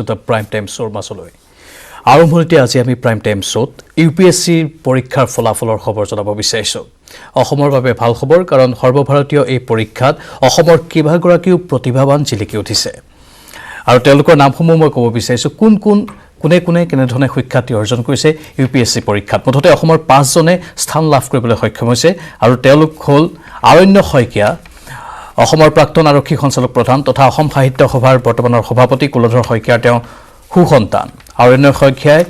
The prime time show মাছলৈ আৰম্ভণিতে আজি আমি প্ৰাইম টাইম শ্ব'ত ইউপিএছচি পৰীক্ষাৰ ফলাফলৰ খবৰ জনাব বিচাৰিছো অসমৰ বাবে ভাল খবৰ কাৰণ সৰ্বভাৰতীয় এই পৰীক্ষাত অসমৰ কেইবাগৰাকীও প্ৰতিভাৱান জিলিকি উঠিছে আৰু তেওঁলোকৰ নামসমূহ মই ক'ব বিচাৰিছো কোনে কেনেধৰণে সুখ্যাতি অৰ্জন কৰিছে ইউপিএছচি পৰীক্ষাত মুঠতে অসমৰ 5 জনে স্থান লাভ কৰিবলৈ সক্ষম হৈছে আৰু তেওঁলোক হ'ল আৰণ্য শইকীয়া অসমৰ প্ৰাক্তন আৰক্ষী সঞ্চালক প্ৰধান তথা অসম সাহিত্য সভাৰ বৰ্তমানৰ সভাপতি কুলধৰ শইকীয়াৰ তেওঁ সুসন্তান আৰণ্য শইকীয়াই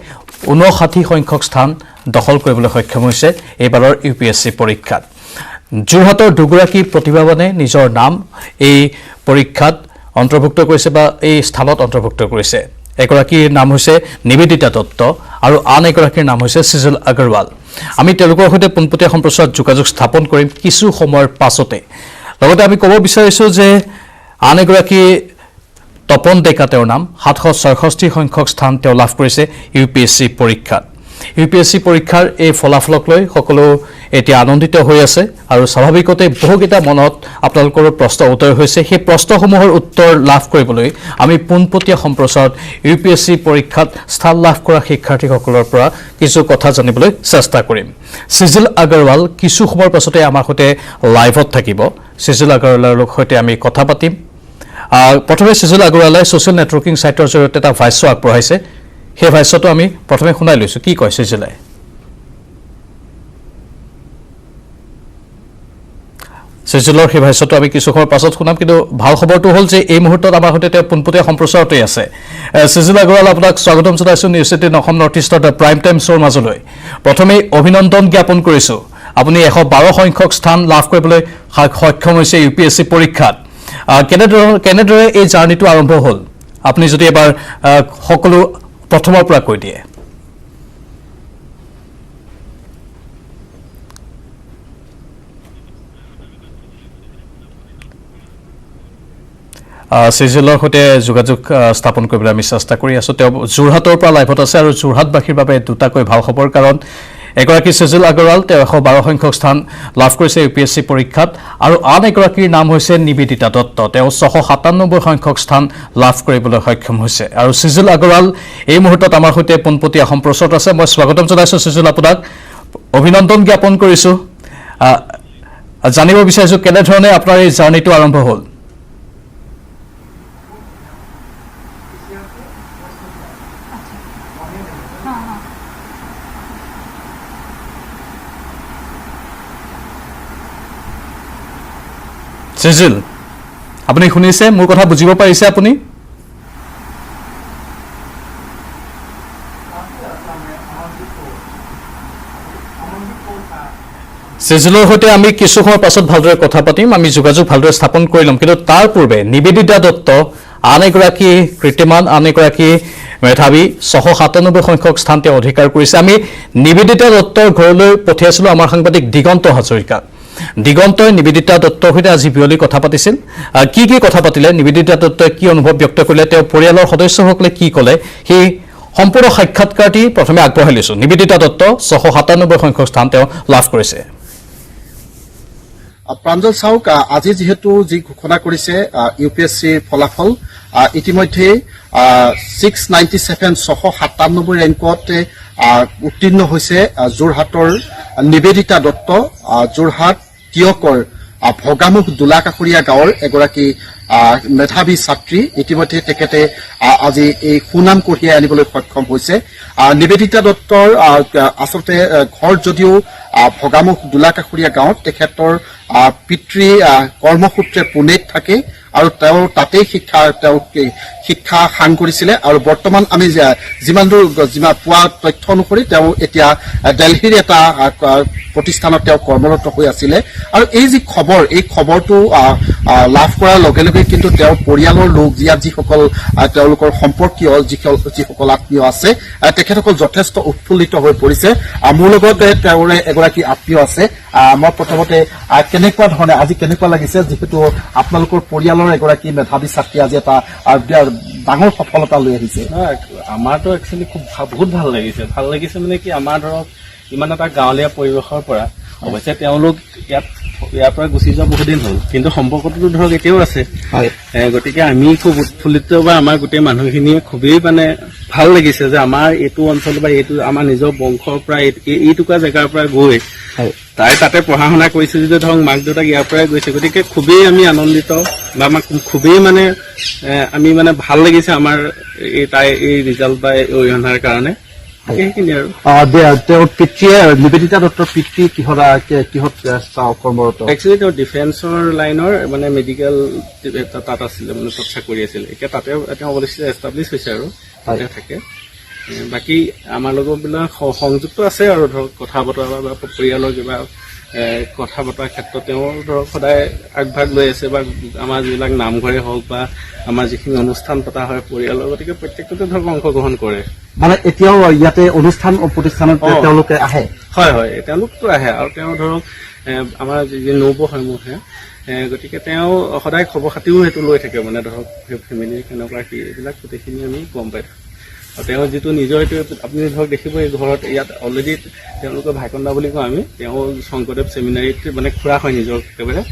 59 সংখ্যক স্থান দখল কৰিবলৈ সক্ষম হৈছে এইবাৰৰ ইউপিএছচি পৰীক্ষাত যোৰহাটৰ দুগৰাকী প্ৰতিভাৱানে নিজৰ নাম এই পৰীক্ষাত অন্তৰ্ভুক্ত কৰিছে বা এই স্থানত অন্তৰ্ভুক্ত কৰিছে এগৰাকীৰ নাম হৈছে নিবেদিতা দত্ত আৰু আন এগৰাকীৰ নাম হৈছে সিজল আগৰৱাল আমি তেওঁলোকৰ সৈতে পোনপটীয়া সম্প্ৰচাৰত যোগাযোগ স্থাপন কৰিম কিছু সময়ৰ পাছতে লগতে আমি ক'ব বিচাৰিছো যে আন এগৰাকী তপন ডেকা তেওঁৰ নাম 766 সংখ্যক স্থান তেওঁ লাভ কৰিছে ইউপিএছচি পৰীক্ষাত ইউপিএছচি পৰীক্ষাৰ এই ফলাফলক লৈ সকলো এতিয়া আনন্দিত হৈ আছে আৰু স্বাভাৱিকতে বহুকেইটা মনত আপোনালোকৰ প্ৰশ্ন উত্তৰ হৈছে সেই প্ৰশ্নসমূহৰ উত্তৰ লাভ কৰিবলৈ আমি পোনপটীয়া সম্প্ৰচাৰত ইউপিএছচি পৰীক্ষাত স্থান লাভ কৰা শিক্ষাৰ্থীসকলৰ পৰা কিছু কথা জানিবলৈ চেষ্টা কৰিম সিজল আগৰৱাল কিছু সময়ৰ পাছতে আমাৰ সৈতে লাইভত থাকিব সিজল আগৰৱালৰ সৈতে আমি কথা পাতিম প্ৰথমে সিজল আগৰৱালে সোশ্যাল নেটৱৰ্কিং সাইটৰ জৰিয়তে এটা ভাষ্য আগবঢ়াইছে সেই ভাষ্যটো আমি প্ৰথমে শুনাই লৈছো কি কয় সিজলে সিজলৰ সেই ভাষ্যটো আমি কিছু সময়ৰ পাছত শুনাম কিন্তু ভাল খবৰটো হ'ল যে এই মুহূৰ্তত আমাৰ সৈতে তেওঁ পোনপটীয়া সম্প্ৰচাৰতে আছে সিজল আগৰৱাল আপোনাক স্বাগতম জনাইছো নিউজ 18 অসম নৰ্থ ইষ্টৰ প্ৰাইম টাইম শ্ব'ৰ মাজলৈ প্ৰথমে অভিনন্দন জ্ঞাপন কৰিছো আপুনি 112 সংখ্যক স্থান লাভ কৰিবলৈ সক্ষম হৈছে ইউপিএছচি পৰীক্ষাত কেনেদৰে এই জাৰ্নিটো আৰম্ভ হ'ল আপুনি যদি এবাৰ সকলো প্ৰথমৰ পৰা কৈ দিয়ে সিজলৰ সৈতে যোগাযোগ স্থাপন কৰিবলৈ আমি চেষ্টা কৰি আছো তেওঁ যোৰহাটৰ পৰা লাইভত আছে আৰু যোৰহাটবাসীৰ বাবে দুটাকৈ ভাল খবৰ কাৰণ এগৰাকী সিজল আগৰৱাল তেওঁ 112 সংখ্যক স্থান লাভ কৰিছে ইউপিএছচি পৰীক্ষাত আৰু আন এগৰাকীৰ নাম হৈছে নিবেদিতা দত্ত তেওঁ 697 সংখ্যক স্থান লাভ কৰিবলৈ সক্ষম হৈছে আৰু সিজল আগৰৱাল এই মুহূৰ্তত আমাৰ সৈতে পোনপটীয়া সম্প্ৰচাৰত আছে মই স্বাগতম জনাইছো সিজল আপোনাক অভিনন্দন জ্ঞাপন কৰিছো জানিব বিচাৰিছো কেনেধৰণে আপোনাৰ এই জাৰ্নিটো আৰম্ভ হ'ল সিজল আপুনি শুনিছে মোৰ কথা বুজিব পাৰিছে আপুনি সিজলৰ সৈতে আমি কিছু সময়ৰ পাছত ভালদৰে কথা পাতিম আমি যোগাযোগ ভালদৰে স্থাপন কৰি ল'ম কিন্তু তাৰ পূৰ্বে নিবেদিতা দত্ত আন এগৰাকী কৃতিমান আন এগৰাকী মেধাৱী 697 সংখ্যক স্থান তেওঁ অধিকাৰ কৰিছে আমি নিবেদিতা দত্তৰ ঘৰলৈ পঠিয়াইছিলো আমাৰ সাংবাদিক দিগন্ত হাজৰিকা দিগন্তই নিবেদিতা দত্তৰ সৈতে আজি বিয়লি কথা পাতিছিল কি কথা পাতিলে নিবেদিতা দত্তই কি অনুভৱ ব্যক্ত কৰিলে তেওঁ পৰিয়ালৰ সদস্যসকলে কি ক'লে সেই সম্পূৰ্ণ সাক্ষাৎকাৰটি প্ৰথমে আগবঢ়াই লৈছো নিবেদিতা দত্ত 697 সংখ্যক স্থান তেওঁ লাভ কৰিছে প্ৰাঞ্জল চাওক আজি যেহেতু যি ঘোষণা কৰিছে ইউপিএছচিৰ ফলাফল ইতিমধ্যে 697 ৰেংকত উত্তীৰ্ণ হৈছে যোৰহাটৰ নিবেদিতা দত্ত যোৰহাট তিয়কৰ ভগামুখ দোলাকাষৰীয়া গাঁৱৰ এগৰাকী মেধাৱী ছাত্ৰী ইতিমধ্যে তেখেতে আজি এই সুনাম কঢ়িয়াই আনিবলৈ সক্ষম হৈছে নিবেদিতা দত্তৰ আচলতে ঘৰ যদিও ভগামুখ দোলাকাষৰীয়া গাঁৱত তেখেতৰ পিতৃ কৰ্মসূত্ৰে পুনেত থাকে আৰু তেওঁ তাতেই শিক্ষা সাং কৰিছিলে আৰু বৰ্তমান আমি যিমান পোৱা তথ্য অনুসৰি তেওঁ এতিয়া দিল্লীৰ এটা প্ৰতিষ্ঠানত তেওঁ কৰ্মৰত হৈ আছিলে আৰু এই যি খবৰ এই খবৰটো লাভ কৰাৰ লগে লগে কিন্তু তেওঁৰ পৰিয়ালৰ লোক যিসকল তেওঁলোকৰ সম্পৰ্কীয় যিসকল আত্মীয় আছে তেখেতসকল যথেষ্ট উৎফুল্লিত হৈ পৰিছে মোৰ লগতে তেওঁৰ এগৰাকী আত্মীয় আছে মই প্ৰথমতে কেনেকুৱা ধৰণে আজি কেনেকুৱা লাগিছে যিহেতু আপোনালোকৰ পৰিয়ালৰ এগৰাকী মেধাৱী ছাত্ৰী আজি এটা ডাঙৰ সফলতা লৈ আহিছে আমাৰতো একচুৱেলি বহুত ভাল লাগিছে মানে কি আমাৰ ধৰক ইমান এটা গাঁৱলীয়া পৰিৱেশৰ পৰা অৱশ্যে তেওঁলোক ইয়াত ইয়াৰ পৰা গুচি যোৱা বহুত দিন হ'ল, কিন্তু সম্পৰ্কটোতো ধৰক এতিয়াও আছে। হয় গতিকে আমি খুব উৎফুল্লিত বা আমাৰ গোটেই মানুহখিনিয়ে খুবেই মানে ভাল লাগিছে যে আমাৰ এইটো অঞ্চল বা এইটো আমাৰ নিজৰ বংশৰ পৰা এইটুকুৰা জেগাৰ পৰা গৈ হয় তাই তাতে পঢ়া শুনা কৰিছে যদি ধৰক মাক দেউতাক ইয়াৰ পৰাই গৈছে, গতিকে খুবেই আমি আনন্দিত বা আমাক খুবেই মানে আমি মানে ভাল লাগিছে আমাৰ তাই এই ৰিজাল্ট বা এই অৰিহণাৰ কাৰণে। সেইখিনি আৰু তেওঁৰ পিতৃয়ে নিবেদিতা দত্তৰ পিতৃ কিহত কৰ্মৰত? একচুৱেলি তেওঁ ডিফেন্সৰ লাইনৰ মানে মেডিকেল তাত আছিলে, মানে তাত চাকৰি আছিলে। এতিয়া তাতে তেওঁ অৱশ্যে এষ্টাব্লিছ হৈছে আৰু তাতে থাকে। বাকী আমাৰ লগত বিলাক সংযুক্ত আছে আৰু ধৰক কথা বতৰা বা পৰিয়ালৰ কিবা কথা বতৰাৰ ক্ষেত্ৰত তেওঁ ধৰক সদায় আগভাগ লৈ আছে, বা আমাৰ যিবিলাক নামঘৰে হওক বা আমাৰ যিখিনি অনুষ্ঠান পতা হয় পৰিয়ালৰ, গতিকে প্ৰত্যেকটোতে ধৰক অংশগ্ৰহণ কৰে। মানে এতিয়াও ইয়াতে অনুষ্ঠান প্ৰতিষ্ঠানত তেওঁলোকে আহে? হয় হয়, তেওঁলোকতো আহে। আৰু তেওঁ ধৰক আমাৰ যি নৌবসমূহে, গতিকে তেওঁ সদায় খবৰ খাতিও সেইটো লৈ থাকে, মানে ধৰক ফেমিলিৰ কেনেকুৱা কি এইবিলাক গোটেইখিনি আমি গম পাই থাকোঁ। আৰু তেওঁ যিটো নিজৰ এইটো আপুনি ধৰক দেখিব এই ঘৰত ইয়াত অলৰেডি তেওঁলোকৰ ভাইকন্দা বুলি কওঁ আমি, তেওঁ শংকৰদেৱ ছেমিনাৰীত মানে খুৰা হয় নিজৰ একেবাৰে,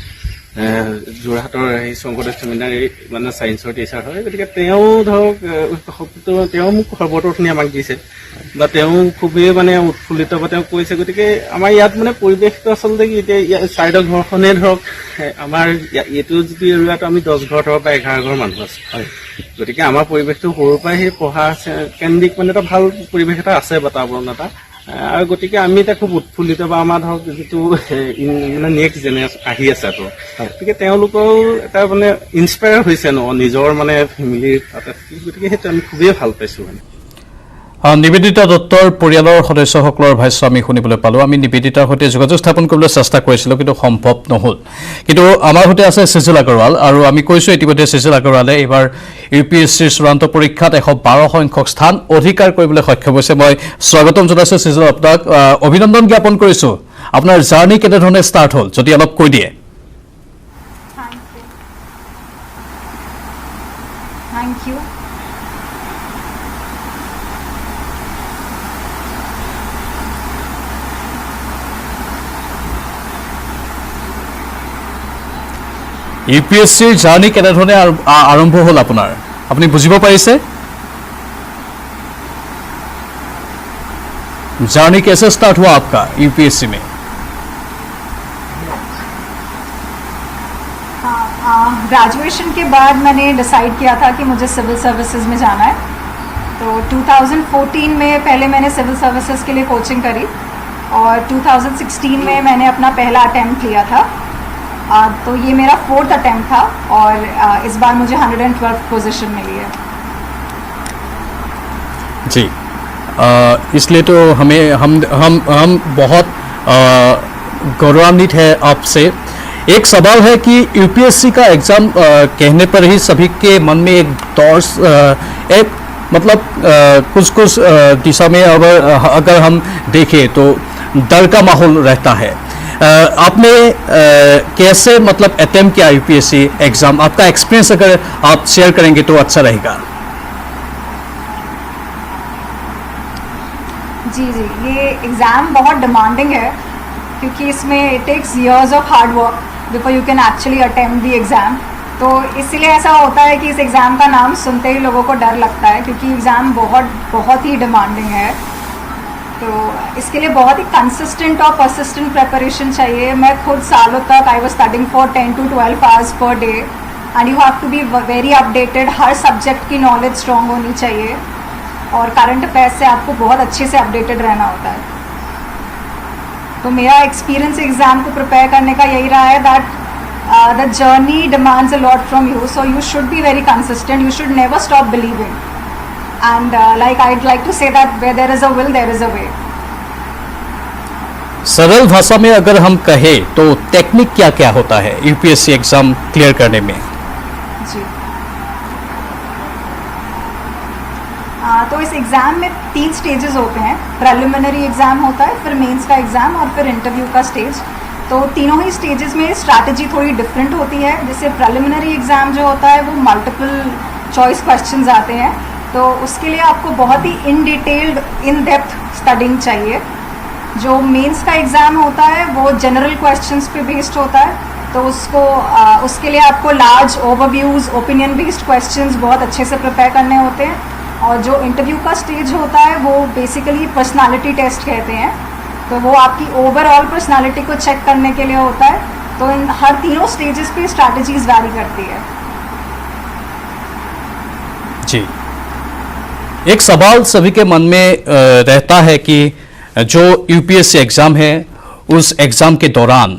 যোৰহাটৰ সেই শংকৰদেৱ ছেমিনাৰী মানে ছায়েন্সৰ টিচাৰ হয়। গতিকে তেওঁ ধৰক তেওঁ মোক খবৰখিনি আমাক দিছে বা তেওঁ খুবেই মানে উৎফুল্লিত বা তেওঁ কৈছে। গতিকে আমাৰ ইয়াত মানে পৰিৱেশটো আচলতে কি, এতিয়া চাইডৰ ঘৰখনে ধৰক আমাৰ এইটো যিটো এৰিয়াটো আমি 10 ঘৰ ধৰক বা 11 ঘৰ মানুহ আছে। গতিকে আমাৰ পৰিৱেশটো সৰুৰ পৰাই সেই পঢ়া কেন্দ্ৰিক মানে এটা ভাল পৰিৱেশ এটা আছে, বাতাবৰণ এটা। আৰু গতিকে আমি এতিয়া খুব উৎফুল্লিত বা আমাৰ ধৰক যিটো মানে নেক্সট জেনেৰেশ্যন আহি আছে তো, গতিকে তেওঁলোকেও এটা মানে ইনস্পায়াৰ হৈছে নিজৰ মানে ফেমিলিৰ তাতে, গতিকে সেইটো আমি খুবেই ভাল পাইছোঁ মানে। নিবেদিতা দত্তৰ পৰিয়ালৰ সদস্যসকলৰ ভাষ্য আমি শুনিবলৈ পালোঁ। আমি নিবেদিতাৰ সৈতে যোগাযোগ স্থাপন কৰিবলৈ চেষ্টা কৰিছিলোঁ, কিন্তু সম্ভৱ নহ'ল। কিন্তু আমাৰ সৈতে আছে সিজিল আগৰৱাল, আৰু আমি কৈছোঁ ইতিমধ্যে সিজিল আগৰৱালে এইবাৰ UPSCৰ চূড়ান্ত পৰীক্ষাত 112 সংখ্যক স্থান অধিকাৰ কৰিবলৈ সক্ষম হৈছে। মই স্বাগতম জনাইছোঁ সিজিল, আপোনাক অভিনন্দন জ্ঞাপন কৰিছোঁ। আপোনাৰ জাৰ্ণি কেনেধৰণে ষ্টাৰ্ট হ'ল যদি অলপ কৈ দিয়ে। Thank you. UPSCৰ জাৰ্ণি কেনেধৰণে আৰম্ভ হ'ল আপোনাৰ, আপুনি বুজিব পাৰিছে? जर्नी कैसे स्टार्ट हुआ आपका यूपीएससी में? ग्रेजुएशन के बाद मैंने डिसाइड किया था कि मुझे सिविल सर्विसेज में जाना है। तो 2014 में पहले मैंने सिविल सर्विसेज के लिए कोचिंग करी, और 2016 में मैंने अपना पहला अटेम्प्ट लिया था। तो ये मेरा 4th अटेम्प्ट था, और इस बार मुझे 112 पोजीशन मिली है। जी, इसलिए तो हम बहुत गौरवान्वित है आपसे। एक सवाल है कि यूपीएससी का एग्ज़ाम कहने पर ही सभी के मन में एक दौर एक मतलब कुछ दिशा में अगर हम देखें तो डर का माहौल रहता है। आपने कैसे मतलब अटेम्प्ट किया यूपीएससी एग्ज़ाम, आपका एक्सपीरियंस अगर आप शेयर करेंगे तो अच्छा रहेगा। जी, ये एग्ज़ाम बहुत डिमांडिंग है, क्योंकि इसमें it takes years of hard work before you can actually attempt the exam. तो इसीलिए ऐसा होता है कि इस एग्ज़ाम का नाम सुनते ही लोगों को डर लगता है, क्योंकि एग्ज़ाम बहुत ही डिमांडिंग है। तो इसके लिए बहुत ही कंसिस्टेंट और परसिस्टेंट प्रिपरेशन चाहिए। मैं खुद सालों तक I was studying for 10 to 12 hours per day, and you have to be very updated. हर सब्जेक्ट की नॉलेज स्ट्रॉन्ग होनी चाहिए, और करंट अफेयर्स से आपको बहुत अच्छे से अपडेटेड रहना होता है। तो मेरा एक्सपीरियंस एग्ज़ाम को प्रिपेयर करने का यही रहा है that the journey demands a lot from you, so you should be very consistent, you should never stop believing, and like I'd like to say that where there is a will there is a way. सरल भाषा में अगर हम कहें तो technique क्या क्या होता है यूपीएससी एग्ज़ाम क्लियर करने में? जी, तो इस एग्ज़ाम में 3 स्टेजेस होते हैं। प्रिलिमिनरी एग्ज़ाम होता है, फिर मेंस का एग्ज़ाम, और फिर इंटरव्यू का स्टेज। तो तीनों ही स्टेजेस में स्ट्रैटेजी थोड़ी डिफरेंट होती है। जैसे प्रिलिमिनरी एग्ज़ाम जो होता है वो मल्टीपल चॉइस क्वेश्चंस आते हैं, तो उसके लिए आपको बहुत ही in detailed in depth studying चाहिए। जो मेंस का एग्ज़ाम होता है वो जनरल क्वेश्चंस पे बेस्ड होता है, तो उसके लिए आपको लार्ज ओवरव्यूज़, ओपिनियन बेस्ड क्वेश्चंस बहुत अच्छे से प्रिपेयर करने होते हैं। और जो इंटरव्यू का स्टेज होता है वो बेसिकली पर्सनालिटी टेस्ट कहते हैं, तो वो आपकी ओवरऑल पर्सनालिटी को चेक करने के लिए होता है। तो इन हर तीनों स्टेजेस पे स्ट्रैटेजीज वैरी करती है। जी, एक सवाल सभी के मन में रहता है कि जो यूपीएससी एग्जाम है उस एग्जाम के दौरान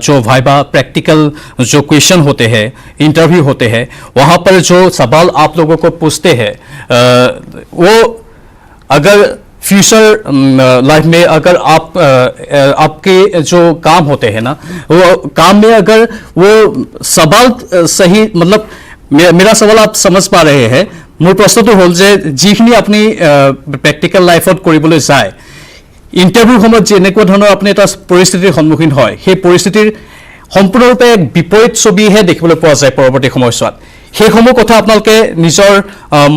जो वाइवा प्रैक्टिकल जो क्वेश्चन होते हैं, इंटरव्यू होते हैं, वहाँ पर जो सवाल आप लोगों को पूछते हैं वो अगर फ्यूचर लाइफ में अगर आपके जो काम होते हैं ना, वो काम में अगर वो सवाल सही, मतलब मेरा सवाल आप समझ पा रहे हैं। मोर प्रश्नটো हल जे जिखिनि अपनी प्रेक्टिकल लाइफत কৰিবলৈ যায়, ইণ্টাৰভিউ সময়ত যেনেকুৱা ধৰণৰ আপুনি এটা পৰিস্থিতিৰ সন্মুখীন হয়, সেই পৰিস্থিতিৰ সম্পূৰ্ণৰূপে এক বিপৰীত ছবিহে দেখিবলৈ পোৱা যায় পৰৱৰ্তী সময়ছোৱাত। সেইসমূহ কথা আপোনালোকে নিজৰ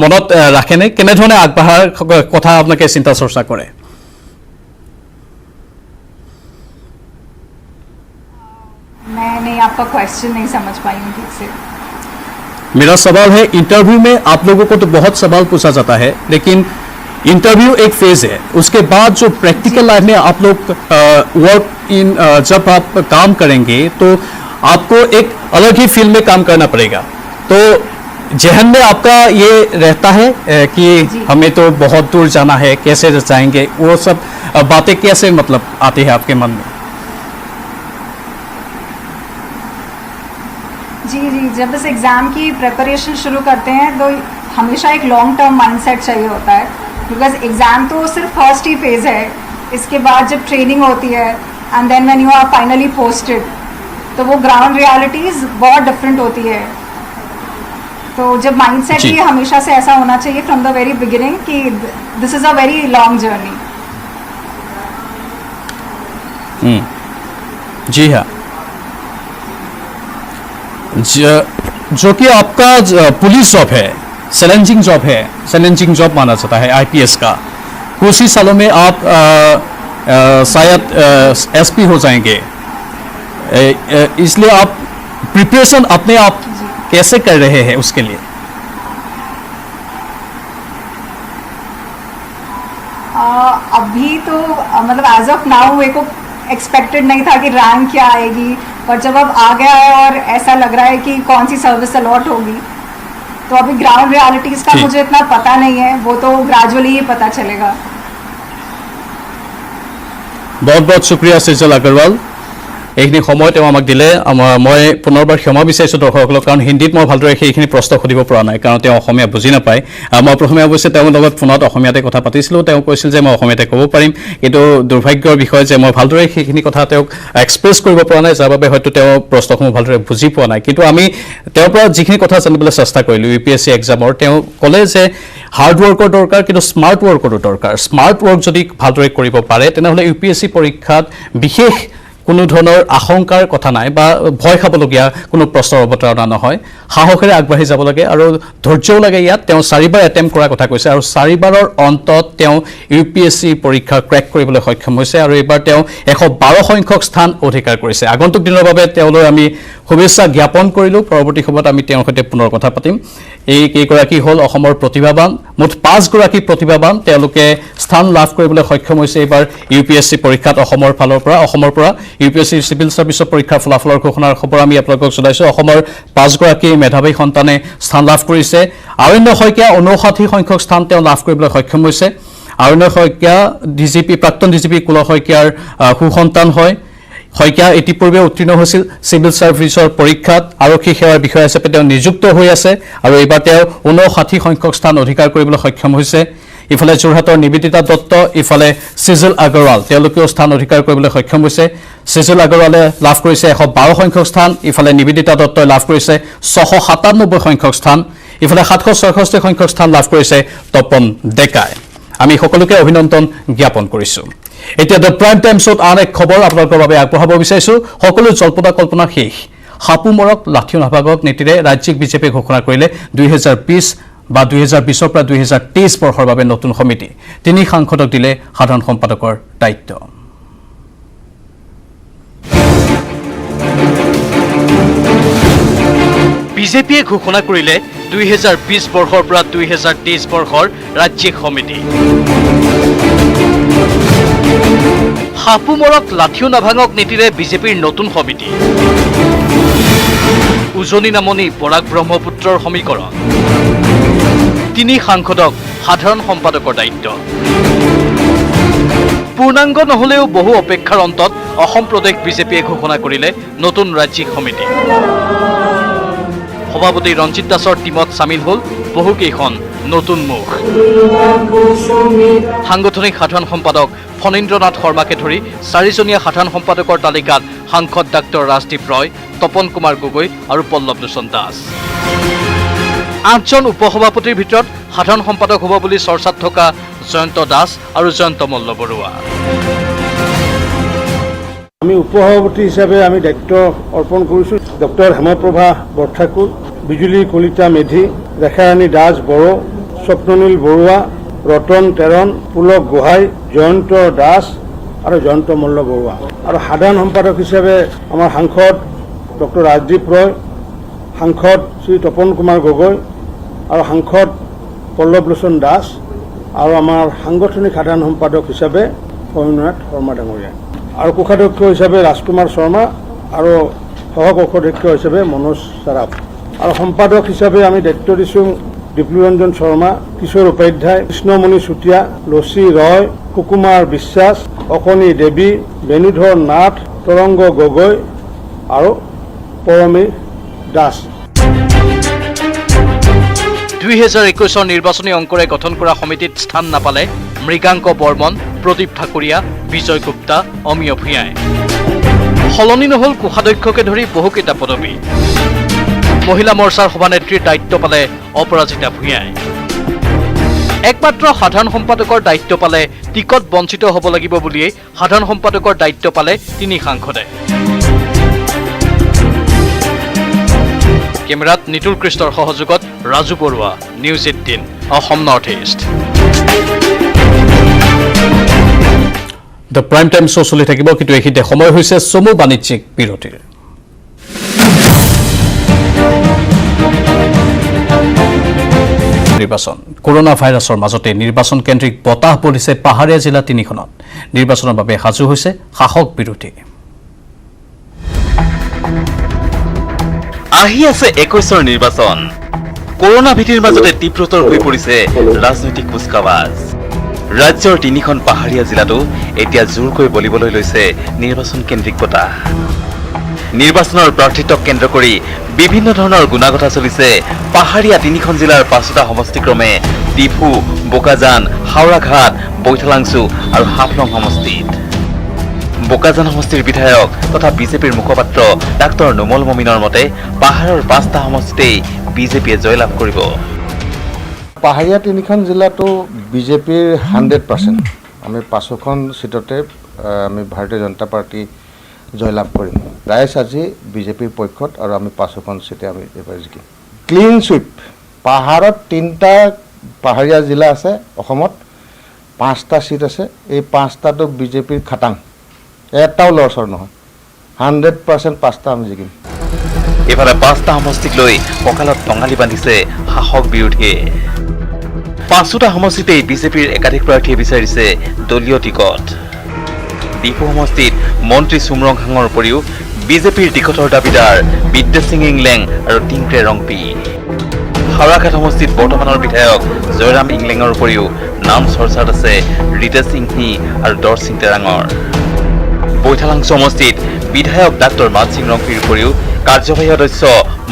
মনত ৰাখেনে? কেনেধৰণে আগবঢ়াৰ কথা আপোনালোকে চিন্তা চৰ্চা কৰে? मैं आपका क्वेश्चन नहीं समझ पाई हूँ ठीक से। मेरा सवाल है, इंटरव्यू में आप लोगों को तो बहुत सवाल पूछा जाता है, लेकिन इंटरव्यू एक फेज है, उसके बाद जो प्रैक्टिकल लाइफ में आप लोग जब आप काम करेंगे तो आपको एक अलग ही फील्ड में काम करना पड़ेगा। तो जहन में आपका ये रहता है कि हमें तो बहुत दूर जाना है, कैसे जाएंगे, वो सब बातें कैसे मतलब आती है आपके मन में? जी, जब इस एग्ज़ाम की प्रिपरेशन शुरू करते हैं तो हमेशा एक लॉन्ग टर्म माइंडसेट चाहिए होता है, बिकॉज एग्ज़ाम तो सिर्फ फर्स्ट ही फेज़ है। इसके बाद जब ट्रेनिंग होती है and then when you are finally posted, तो वो ग्राउंड रियलिटीज़ बहुत डिफरेंट होती है। तो जब माइंडसेट ही हमेशा से ऐसा होना चाहिए फ्रॉम द वेरी बिगिनिंग कि this is a very long journey. जी हाँ, जो कि आपका पुलिस जॉब है, चैलेंजिंग जॉब माना जाता है आईपीएस का। कुछ ही सालों में आप शायद एसपी हो जाएंगे, इसलिए आप प्रिपरेशन अपने आप कैसे कर रहे हैं उसके लिए? अभी तो मतलब एज ऑफ नाउ मेरे को एक्सपेक्टेड नहीं था कि रैंक क्या आएगी, पर जब अब आ गया है और ऐसा लग रहा है कि कौन सी सर्विस अलॉट होगी, तो अभी ग्राउंड रियलिटीज़ का मुझे इतना पता नहीं है, वो तो ग्रेजुअली ही पता चलेगा। बहुत बहुत शुक्रिया सेजल अग्रवाल, এইখিনি সময় তেওঁ আমাক দিলে। মই পুনৰবাৰ ক্ষমা বিচাৰিছোঁ দৰ্শকসকলক, কাৰণ হিন্দীত মই ভালদৰে সেইখিনি প্ৰশ্ন সুধিব পৰা নাই, কাৰণ তেওঁ অসমীয়া বুজি নাপায়। মই প্ৰথমে অৱশ্যে তেওঁৰ লগত ফোনত অসমীয়াতে কথা পাতিছিলোঁ, তেওঁ কৈছিল যে মই অসমীয়াতে ক'ব পাৰিম, কিন্তু দুৰ্ভাগ্যৰ বিষয় যে মই ভালদৰে সেইখিনি কথা তেওঁক এক্সপ্ৰেছ কৰিব পৰা নাই, যাৰ বাবে হয়তো তেওঁ প্ৰশ্নসমূহ ভালদৰে বুজি পোৱা নাই। কিন্তু আমি তেওঁৰ পৰা যিখিনি কথা জানিবলৈ চেষ্টা কৰিলোঁ ইউপিএছচি এক্সামৰ, তেওঁ ক'লে যে হাৰ্ড ৱৰ্কৰ দৰকাৰ, কিন্তু স্মাৰ্ট ৱৰ্কৰো দৰকাৰ। স্মাৰ্ট ৱৰ্ক যদি ভালদৰে কৰিব পাৰে তেনেহ'লে ইউপিএছচি পৰীক্ষাত বিশেষ কোনো ধৰণৰ আশংকাৰ কথা নাই বা ভয় খাবলগীয়া কোনো প্ৰশ্নৰ অৱতাৰণা নহয়। সাহসেৰে আগবাঢ়ি যাব লাগে আৰু ধৈৰ্যও লাগে। ইয়াত তেওঁ 4বাৰ এটেম্প কৰাৰ কথা কৈছে আৰু 4বাৰৰ অন্তত তেওঁ ইউপিএছচি পৰীক্ষা ক্ৰেক কৰিবলৈ সক্ষম হৈছে আৰু এইবাৰ তেওঁ 112 সংখ্যক স্থান অধিকাৰ কৰিছে। আগন্তুক দিনৰ বাবে তেওঁলৈ আমি শুভেচ্ছা জ্ঞাপন কৰিলোঁ। পৰৱৰ্তী সময়ত আমি তেওঁৰ সৈতে পুনৰ কথা পাতিম। এই কেইগৰাকী হ'ল অসমৰ প্ৰতিভাৱান, মুঠ 5 গৰাকী প্ৰতিভাৱান, তেওঁলোকে স্থান লাভ কৰিবলৈ সক্ষম হৈছে এইবাৰ ইউপিএছচি পৰীক্ষাত অসমৰ পৰা। ইউপিএছচি চিভিল ছাৰ্ভিচৰ পৰীক্ষাৰ ফলাফলৰ ঘোষণাৰ খবৰ আমি আপোনালোকক জনাইছোঁ। অসমৰ 5 গৰাকী মেধাৱী সন্তানে স্থান লাভ কৰিছে। আৰণ্য শইকীয়া 59 সংখ্যক স্থান তেওঁ লাভ কৰিবলৈ সক্ষম হৈছে। আৰণ্য শইকীয়া প্ৰাক্তন ডিজিপি কুল শইকীয়াৰ সুসন্তান হয়। শইকীয়া ইতিপূৰ্বে উত্তীৰ্ণ হৈছিল চিভিল ছাৰ্ভিচৰ পৰীক্ষাত, আৰক্ষী সেৱাৰ বিষয়া হিচাপে তেওঁ নিযুক্ত হৈ আছে আৰু এইবাৰ তেওঁ 59 সংখ্যক স্থান অধিকাৰ কৰিবলৈ সক্ষম হৈছে। ইফালে যোৰহাটৰ নিবেদিতা দত্ত, ইফালে সিজল আগৰৱাল, তেওঁলোকেও স্থান অধিকাৰ কৰিবলৈ সক্ষম হৈছে। সিজল আগৰৱালে লাভ কৰিছে 112 সংখ্যক স্থান, ইফালে নিবেদিতা দত্তই লাভ কৰিছে 697 সংখ্যক স্থান, ইফালে 766 সংখ্যক স্থান লাভ কৰিছে তপন ডেকাই। আমি সকলোকে অভিনন্দন জ্ঞাপন কৰিছোঁ। এতিয়া দ্য প্ৰাইম টাইম শ্ব'ত আন এক খবৰ আপোনালোকৰ বাবে আগবঢ়াব বিচাৰিছোঁ। সকলো জল্পনা কল্পনা শেষ। সাপুমৰক লাঠিও নাভাগক নীতিৰে ৰাজ্যিক বিজেপিয়ে ঘোষণা কৰিলে 2020 বা 2020 পৰা 2023 বৰ্ষৰ বাবে নতুন সমিতি। 3 সাংসদক দিলে সাধাৰণ সম্পাদকৰ দায়িত্ব। বিজেপিয়ে ঘোষণা কৰিলে 2020 বৰ্ষৰ পৰা 2023 বৰ্ষৰ ৰাজ্যিক সমিতি। হাপুমৰক লাঠিও নাভাঙক নীতিৰে বিজেপিৰ নতুন সমিতি। উজনি নামনি বৰাক ব্ৰহ্মপুত্ৰৰ সমীকৰণ। 3 সাংসদক সাধাৰণ সম্পাদকৰ দায়িত্ব। পূৰ্ণাংগ নহলেও বহু অপেক্ষাৰ অন্তত অসম প্ৰদেশ বিজেপিয়ে ঘোষণা কৰিলে নতুন ৰাজ্যিক সমিতি। সভাপতি ৰঞ্জিত দাসৰ টিমত চামিল হ'ল বহুকেইখন নতুন মুখ। সাংগঠনিক সাধাৰণ সম্পাদক ফণীন্দ্ৰনাথ শৰ্মাকে ধৰি 4জনীয়া সাধাৰণ সম্পাদকৰ তালিকাত সাংসদ ডাক্তৰ ৰাজদীপ ৰয়, তপন কুমাৰ গগৈ আৰু পল্লৱ লোচন দাস। 8জন উপসভাপতিৰ ভিতৰত সাধাৰণ সম্পাদক হ'ব বুলি চৰ্চাত থকা জয়ন্ত দাস আৰু জয়ন্ত মল্ল বৰুৱা। আমি উপসভাপতি হিচাপে আমি দায়িত্ব অৰ্পণ কৰিছোঁ ডক্টৰ হেমপ্ৰভা বৰঠাকুৰ, বিজুলী কলিতা মেধি, ৰেখাৰাণী দাস বড়ো, স্বপ্ননীল বৰুৱা, ৰতন তেৰণ, পুলক গোহাঁই, জয়ন্ত দাস আৰু জয়ন্ত মল্ল বৰুৱা। আৰু সাধাৰণ সম্পাদক হিচাপে আমাৰ সাংসদ ডক্টৰ ৰাজদীপ ৰয়, সাংসদ শ্ৰী তপন কুমাৰ গগৈ আৰু সাংসদ পল্লৱ লোচন দাস আৰু আমাৰ সাংগঠনিক সাধাৰণ সম্পাদক হিচাপে ফণীন্দ্ৰনাথ শৰ্মা ডাঙৰীয়া আৰু কোষাধ্যক্ষ হিচাপে ৰাজকুমাৰ শৰ্মা আৰু সহ কোষাধ্যক্ষ হিচাপে মনোজ চাৰাফ আৰু সম্পাদক হিচাপে আমি দায়িত্ব দিছোঁ ডিপ্লুৰঞ্জন শৰ্মা, কিশোৰ উপাধ্যায়, কৃষ্ণমণি চুতীয়া, লচি ৰয়, সুকুমাৰ বিশ্বাস, অকণি দেৱী, বেণুধৰ নাথ, তৰংগ গগৈ আৰু পৰমী দাস। 2021 নিৰ্বাচনী অংকৰে গঠন কৰা সমিতিত স্থান নাপালে মৃগাংক বৰ্মন, প্ৰদীপ ঠাকুৰীয়া, বিজয় গুপ্তা, অমীয় ভূঞাই। সলনি নহল কোষাধ্যক্ষকে ধৰি বহুকেইটা পদবী। মহিলা মৰ্চাৰ সভানেত্ৰীৰ দায়িত্ব পালে অপৰাজিতা ভূঞাই। একমাত্ৰ সাধাৰণ সম্পাদকৰ দায়িত্ব পালে টিকট বঞ্চিত হ'ব লাগিব বুলিয়েই সাধাৰণ সম্পাদকৰ দায়িত্ব পালে 3 সাংসদে। কেমেৰাত নিতুল কৃষ্ণৰ সহযোগত Raju Baruah, news 18, Assam north east. The prime time show' চলি থাকিব, কিন্তু এইখিনিতে সময় হৈছে চমু বাণিজ্যিক বিৰতিৰ। নিৰ্বাচন কৰোনা ভাইৰাছৰ মাজতে নিৰ্বাচন কেন্দ্ৰিক বতাহ বলিছে পাহাৰীয়া জিলা 3খনত। নিৰ্বাচনৰ বাবে সাজু হৈছে শাসক বিৰোধী। আহি আছে 21ৰ নিৰ্বাচন। কৰোনা ভীতিৰ মাজতে তীব্ৰতৰ হৈ পৰিছে ৰাজনৈতিক কুচকাৱাজ। ৰাজ্যৰ 3খন পাহাৰীয়া জিলাতো এতিয়া জোৰকৈ বলিবলৈ লৈছে নিৰ্বাচন কেন্দ্ৰিক বতাহ। নিৰ্বাচনৰ প্ৰাৰ্থিত্বক কেন্দ্ৰ কৰি বিভিন্ন ধৰণৰ গুণাগথা চলিছে পাহাৰীয়া 3খন জিলাৰ 5টা সমষ্টিক্ৰমে ডিফু, বোকাজান, হাওৰাঘাট, বৈঠালাংছু আৰু হাফলং সমষ্টিত। বোকাজান সমষ্টিৰ বিধায়ক তথা বিজেপিৰ মুখপাত্ৰ ডাক্তৰ নোমল মমিনৰ মতে পাহাৰৰ 5টা সমষ্টিতেই বিজেপিয়ে জয়লাভ কৰিব। পাহাৰীয়া 3খন জিলাতো বিজেপিৰ 100%। আমি 5খন সিটতে আমি ভাৰতীয় জনতা পাৰ্টি জয়লাভ কৰিম। ৰাইজ আজি বিজেপিৰ পক্ষত আৰু আমি 5খন সিটে আমি এবাৰ জিকিম। Clean sweep. পাহাৰত 3টা পাহাৰীয়া জিলা আছে অসমত, 5টা সিট আছে। এই 5টাতো বিজেপিৰ খাটাং, এটাও লৰচৰ নহয়। 100% 5টা আমি জিকিম। এইফালে 5টা সমষ্টিক লৈ কঁকালত টঙালি বান্ধিছে শাসক বিৰোধীয়ে। 5টা সমষ্টিতেই বিজেপিৰ একাধিক প্ৰাৰ্থীয়ে বিচাৰিছে দলীয় টিকট। ডিফু সমষ্টিত মন্ত্ৰী চুমৰংহাঙৰ উপৰিও বিজেপিৰ টিকটৰ দাবীদাৰ বিদ্যা সিং ইংলেং আৰু টিংক্ৰে ৰংপি। হাওৰাঘাট সমষ্টিত বৰ্তমানৰ বিধায়ক জয়ৰাম ইংলেঙৰ উপৰিও নাম চৰ্চাত আছে ৰিতেশ সিংহি আৰু দৰ সিং তেৰাঙৰ। বৈঠালাংছু সমষ্টিত বিধায়ক ডাক্তৰ মান সিং ৰংপিৰ উপৰিও কাৰ্যবাহী সদস্য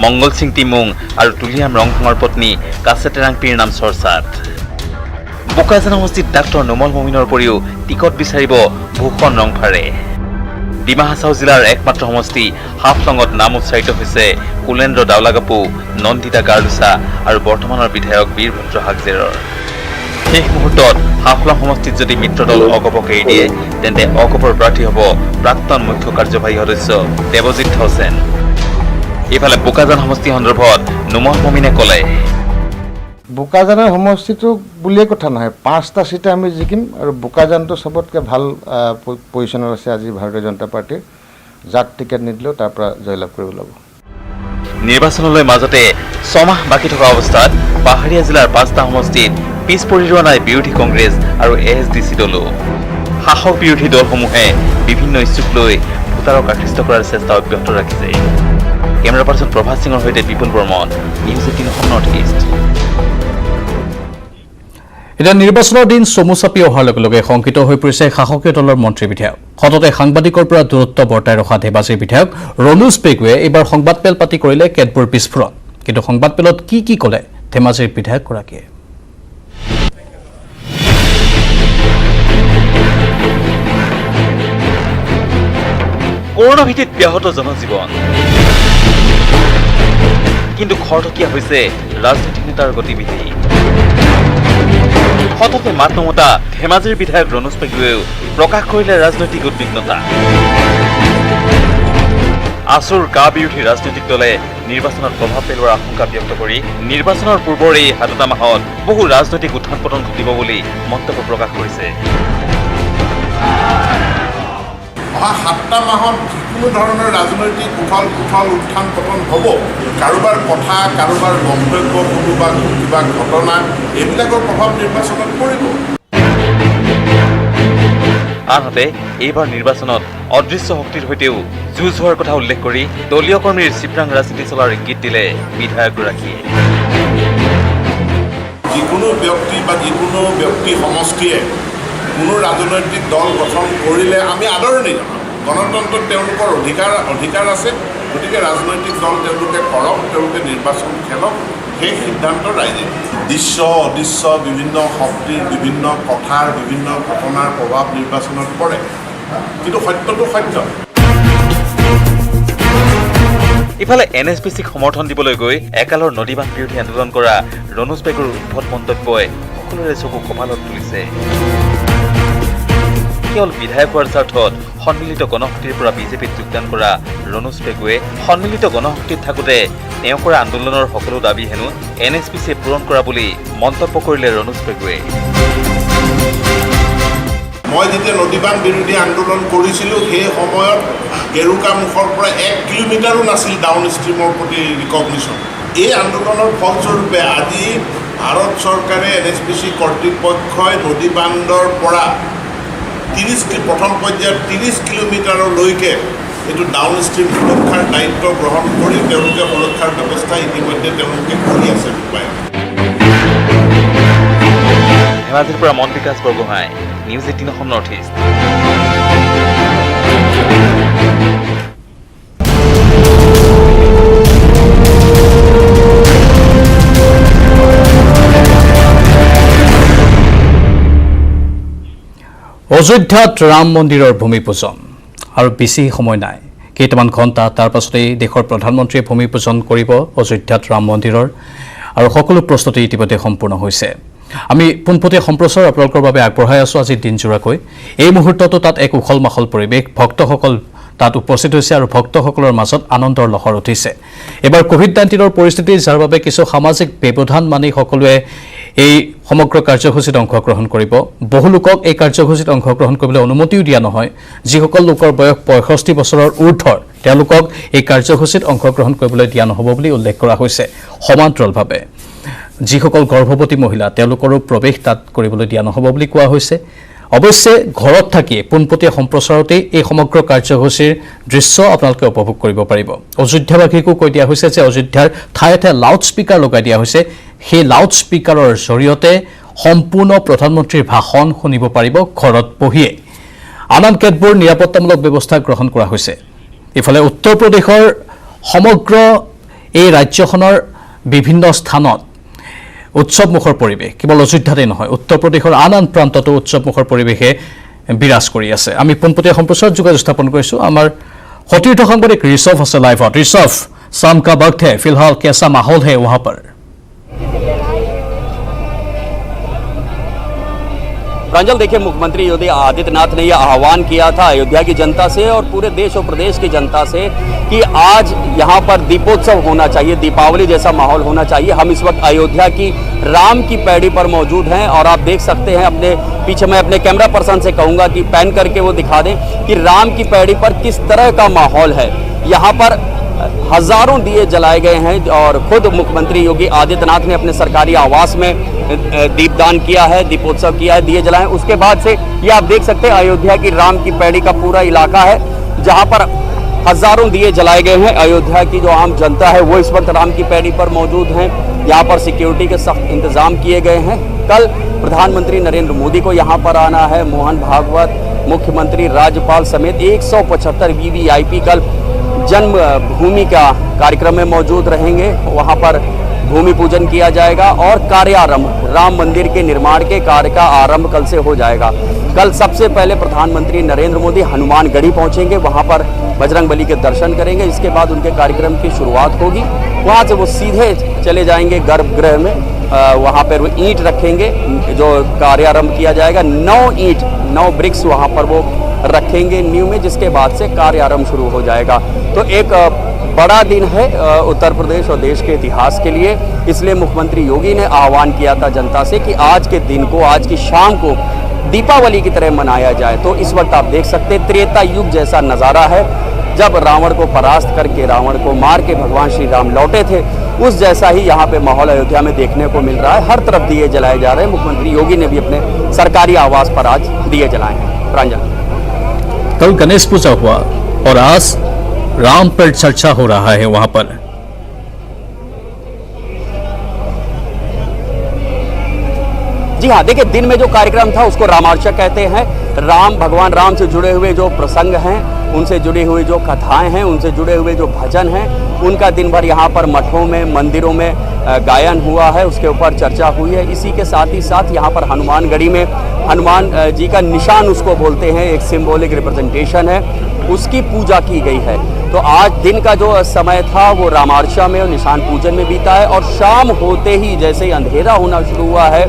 মংগল সিং টিমুং আৰু তুলিয়াম ৰংহাঙৰ পত্নী কাছে তেৰাংপিৰ নাম চৰ্চাত। বোকাজান সমষ্টিত ডাক্তৰ নোমল মমিনৰ উপৰিও টিকট বিচাৰিব ভূষণ ৰংফাৰে। ডিমা হাছাও জিলাৰ একমাত্ৰ সমষ্টি হাফলঙত নাম উচ্চাৰিত হৈছে কুলেন্দ্ৰ দাউলাগাপু, নন্দিতা গাৰ্লুচা আৰু বৰ্তমানৰ বিধায়ক বীৰভদ্ৰ হাগজেৰৰ। শেষ মুহূৰ্তত হাফলং সমষ্টিত যদি মিত্ৰদল অগপক এৰি দিয়ে তেন্তে অগপৰ প্ৰাৰ্থী হ'ব প্ৰাক্তন মুখ্য কাৰ্যবাহী সদস্য দেৱজিৎ হোসেন। ইফালে বোকাজান সমষ্টি সন্দৰ্ভত নোমল মমিনে ক'লে, বোকাজানৰ সমষ্টিটো বুলিয়ে কথা নহয়, 5টা সিটে আমি জিকিম আৰু বোকাজানটো চবতকৈ ভাল পজিশ্যনত আছে আজি ভাৰতীয় জনতা পাৰ্টিৰ। যাক টিকেট নিদিলেও তাৰ পৰা জয়লাভ কৰিব লাগিব। নিৰ্বাচনলৈ মাজতে 6 মাহ বাকী থকা অৱস্থাত পাহাৰীয়া জিলাৰ 5টা সমষ্টিত পিছ পৰি ৰোৱা নাই বিৰোধী কংগ্ৰেছ আৰু ASDC দলো। শাসক বিৰোধী দলসমূহে বিভিন্ন ইস্যুক লৈ ভোটাৰক আকৃষ্ট কৰাৰ চেষ্টা অব্যাহত ৰাখিছে। কেমেৰা পাৰ্চন প্ৰভাত সিঙৰ সৈতে বিপুল বৰ্মন, নিউজ 18 নৰ্থ ইষ্ট। এতিয়া নিৰ্বাচনৰ দিন চমু চাপি অহাৰ লগে লগে শংকিত হৈ পৰিছে শাসকীয় দলৰ মন্ত্ৰী বিধায়ক। সততে সাংবাদিকৰ পৰা দূৰত্ব বৰ্তাই ৰখা ধেমাজিৰ বিধায়ক ৰণোজ পেগুৱে এইবাৰ সংবাদমেল পাতি কৰিলে কেতবোৰ বিস্ফোৰণ। কিন্তু সংবাদমেলত কি ক'লে ধেমাজিৰ বিধায়কগৰাকীয়ে? কৰোনা ভীতিত ব্যাহত জনজীৱন, কিন্তু খৰতকীয়া হৈছে ৰাজনৈতিক নেতাৰ গতিবিধি। সততে মাত নমতা ধেমাজিৰ বিধায়ক ৰণোজ পেগুৱেও প্ৰকাশ কৰিলে ৰাজনৈতিক উদ্বিগ্নতা। আছুৰ কা বিৰোধী ৰাজনৈতিক দলে নিৰ্বাচনত প্ৰভাৱ পেলোৱাৰ আশংকা ব্যক্ত কৰি নিৰ্বাচনৰ পূৰ্বৰ এই 7টা মাহত বহু ৰাজনৈতিক উত্থান পতন ঘটিব বুলি মন্তব্য প্ৰকাশ কৰিছে। অহা 7টা মাহত যিকোনো ধৰণৰ ৰাজনৈতিক উত্থান পতন হ'ব। কাৰোবাৰ কথা, কাৰোবাৰ মন্তব্য, কোনোবা কিবা ঘটনা, এইবিলাকৰ প্ৰভাৱ নিৰ্বাচনত পৰিব। আনহাতে এইবাৰ নিৰ্বাচনত অদৃশ্য শক্তিৰ সৈতেও যুঁজ হোৱাৰ কথা উল্লেখ কৰি দলীয় কৰ্মীৰ চিপৰাং ৰাজনীতি চলাৰ ইংগিত দিলে বিধায়কগৰাকীয়ে। যিকোনো ব্যক্তি বা যিকোনো ব্যক্তি সমষ্টিয়ে কোনো ৰাজনৈতিক দল গঠন কৰিলে আমি আদৰণি জনাম। গণতন্ত্ৰত তেওঁলোকৰ অধিকাৰ আছে। গতিকে ৰাজনৈতিক দল তেওঁলোকে কৰক, তেওঁলোকে নিৰ্বাচন খেলক, সেই সিদ্ধান্ত ৰাইজে। দৃশ্য অদৃশ্য বিভিন্ন শক্তিৰ, বিভিন্ন কথাৰ, বিভিন্ন ঘটনাৰ প্ৰভাৱ নিৰ্বাচনত পৰে, কিন্তু সত্যটো সত্য। ইফালে NSPCক সমৰ্থন দিবলৈ গৈ একালৰ নদীবান্ধ বিৰোধী আন্দোলন কৰা ৰণোজ পেগুৰ উদ্ভট মন্তব্যই সকলোৰে চকু কপালত তুলিছে। কেৱল বিধায়ক হোৱাৰ স্বাৰ্থত সন্মিলিত গণশক্তিৰ পৰা বিজেপিত যোগদান কৰা ৰণোজ পেগুৱে সন্মিলিত গণশক্তিত থাকোঁতে তেওঁ কৰা আন্দোলনৰ সকলো দাবী হেনো NSPCয়ে পূৰণ কৰা বুলি মন্তব্য কৰিলে ৰণোজ পেগুৱে। মই যেতিয়া নদীবান্ধ বিৰোধী আন্দোলন কৰিছিলোঁ, সেই সময়ত গেৰুকামুখৰ পৰা 1 কিলোমিটাৰো নাছিল ডাউন ষ্ট্ৰীমৰ প্ৰতি ৰিকগনিশ্যন। এই আন্দোলনৰ ফলস্বৰূপে আজি ভাৰত চৰকাৰে NSPC কৰ্তৃপক্ষই নদীবান্ধৰ পৰা প্ৰথম পৰ্যায়ত 30 কিলোমিটাৰলৈকে এইটো ডাউন ষ্ট্ৰীম সুৰক্ষাৰ দায়িত্ব গ্ৰহণ কৰি তেওঁলোকে সুৰক্ষাৰ ব্যৱস্থা ইতিমধ্যে তেওঁলোকে কৰি আছে। ধেমাজিৰ পৰা মন বিকাশ বৰগোহাঁই, নিউজ 18 নৰ্থ ইষ্ট। অযোধ্যাত ৰাম মন্দিৰৰ ভূমি পূজন আৰু বেছি সময় নাই, কেইটামান ঘণ্টা তাৰ পাছতেই দেশৰ প্ৰধানমন্ত্ৰীয়ে ভূমি পূজন কৰিব অযোধ্যাত ৰাম মন্দিৰৰ, আৰু সকলো প্ৰস্তুতি ইতিমধ্যে সম্পূৰ্ণ হৈছে। আমি পোনপটীয়া সম্প্ৰচাৰ আপোনালোকৰ বাবে আগবঢ়াই আছোঁ আজি দিনজোৰাকৈ। এই মুহূৰ্ততো তাত এক উখল মাখল পৰিৱেশ, ভক্তসকল তাত উপস্থিত হৈছে আৰু ভক্তসকলৰ মাজত আনন্দৰ লহৰ উঠিছে। এবাৰ COVID-19ৰ পৰিস্থিতি, যাৰ বাবে কিছু সামাজিক ব্যৱধান মানি সকলোৱে এই সমগ্ৰ কাৰ্যসূচীত অংশগ্ৰহণ কৰিব। বহু লোকক এই কাৰ্যসূচীত অংশগ্ৰহণ কৰিবলৈ অনুমতিও দিয়া নহয়। যিসকল লোকৰ বয়স 65 বছৰৰ ঊৰ্ধৰ, তেওঁলোকক এই কাৰ্যসূচীত অংশগ্ৰহণ কৰিবলৈ দিয়া নহ'ব বুলি উল্লেখ কৰা হৈছে। সমান্তৰালভাৱে যিসকল গৰ্ভৱতী মহিলা, তেওঁলোকৰো প্ৰৱেশ তাত কৰিবলৈ দিয়া নহ'ব বুলি কোৱা হৈছে। অৱশ্যে ঘৰত থাকিয়ে পোনপটীয়া সম্প্ৰচাৰতেই এই সমগ্ৰ কাৰ্যসূচীৰ দৃশ্য আপোনালোকে উপভোগ কৰিব পাৰিব। অযোধ্যাবাসীকো কৈ দিয়া হৈছে যে অযোধ্যাৰ ঠায়ে ঠায়ে লাউড স্পীকাৰ লগাই দিয়া হৈছে। সেই লাউড স্পীকাৰৰ জৰিয়তে সম্পূৰ্ণ প্ৰধানমন্ত্ৰীৰ ভাষণ শুনিব পাৰিব ঘৰত বহিয়ে। আন কেতবোৰ নিৰাপত্তামূলক ব্যৱস্থা গ্ৰহণ কৰা হৈছে। ইফালে উত্তৰ প্ৰদেশৰ সমগ্ৰ এই ৰাজ্যখনৰ বিভিন্ন স্থানত উৎসৱমুখৰ পৰিৱেশ, কেৱল অযোধ্যাতেই নহয়, উত্তৰ প্ৰদেশৰ আন প্ৰান্ততো উৎসৱমুখৰ পৰিৱেশে বিৰাজ কৰি আছে। আমি পোনপটীয়া সম্প্ৰচাৰত যোগাযোগ স্থাপন কৰিছোঁ। আমাৰ সতীৰ্থ সাংবাদিক ঋষভ আছে লাইভত। ঋষভ, शाम का वक्त है, फिलहाल कैसा माहौल है वहां पर? प्रांजल, देखिए, मुख्यमंत्री योगी आदित्यनाथ ने यह आह्वान किया था अयोध्या की जनता से और पूरे देश और प्रदेश की जनता से कि आज यहाँ पर दीपोत्सव होना चाहिए, दीपावली जैसा माहौल होना चाहिए। हम इस वक्त अयोध्या की राम की पैड़ी पर मौजूद हैं और आप देख सकते हैं अपने पीछे, मैं अपने कैमरा पर्सन से कहूँगा कि पैन करके वो दिखा दें कि राम की पैड़ी पर किस तरह का माहौल है। यहाँ पर हजारों दिए जलाए गए हैं और खुद मुख्यमंत्री योगी आदित्यनाथ ने अपने सरकारी आवास में दीपदान किया है, दीपोत्सव किया है, दिए जलाए। उसके बाद से ये आप देख सकते हैं अयोध्या की राम की पैड़ी का पूरा इलाका है जहां पर हजारों दिए जलाए गए हैं। अयोध्या की जो आम जनता है वो इस वक्त राम की पैड़ी पर मौजूद हैं। यहाँ पर सिक्योरिटी के सख्त इंतजाम किए गए हैं। कल प्रधानमंत्री नरेंद्र मोदी को यहाँ पर आना है। मोहन भागवत, मुख्यमंत्री, राज्यपाल समेत 175 वीवीआईपी कल जन्मभूमि का कार्यक्रम में मौजूद रहेंगे। वहाँ पर भूमि पूजन किया जाएगा और कार्यारंभ राम मंदिर के निर्माण के कार्य का आरंभ कल से हो जाएगा। कल सबसे पहले प्रधानमंत्री नरेंद्र मोदी हनुमानगढ़ी पहुंचेंगे, वहां पर बजरंगबली के दर्शन करेंगे। इसके बाद उनके कार्यक्रम की शुरुआत होगी। वहां से वो सीधे चले जाएंगे गर्भगृह में, वहां पर वो ईंट रखेंगे जो कार्यारंभ किया जाएगा। 9 ब्रिक्स वहां पर वो रखेंगे नींव में, जिसके बाद से कार्यारंभ शुरू हो जाएगा। तो एक बड़ा दिन है उत्तर प्रदेश और देश के इतिहास के लिए। इसलिए मुख्यमंत्री योगी ने आह्वान किया था जनता से कि आज के दिन को, आज की शाम को दीपावली की तरह मनाया जाए। तो इस वक्त आप देख सकते हैं त्रेता युग जैसा नज़ारा है। जब रावण को परास्त करके, रावण को मार के भगवान श्री राम लौटे थे, उस जैसा ही यहाँ पे माहौल अयोध्या में देखने को मिल रहा है। हर तरफ दिए जलाए जा रहे हैं। मुख्यमंत्री योगी ने भी अपने सरकारी आवास पर आज दिए जलाए हैं। प्रांजल, कल गणेश पूजा हुआ और आज राम पर चर्चा हो रहा है वहां पर। जी हाँ, देखिए दिन में जो कार्यक्रम था उसको रामार्चक कहते हैं। भगवान राम से जुड़े हुए जो प्रसंग हैं, उनसे जुड़ी हुई जो कथाएं हैं, उनसे जुड़े हुए जो भजन हैं, उनका दिन भर यहाँ पर मठों में, मंदिरों में गायन हुआ है, उसके ऊपर चर्चा हुई है। इसी के साथ ही साथ यहाँ पर हनुमानगढ़ी में हनुमान जी का निशान उसको बोलते हैं, एक सिंबॉलिक रिप्रेजेंटेशन है, उसकी पूजा की गई है। तो आज दिन का जो समय था वो रामार्चा में और निशान पूजन में बीता है और शाम होते ही जैसे ही अंधेरा होना शुरू हुआ है,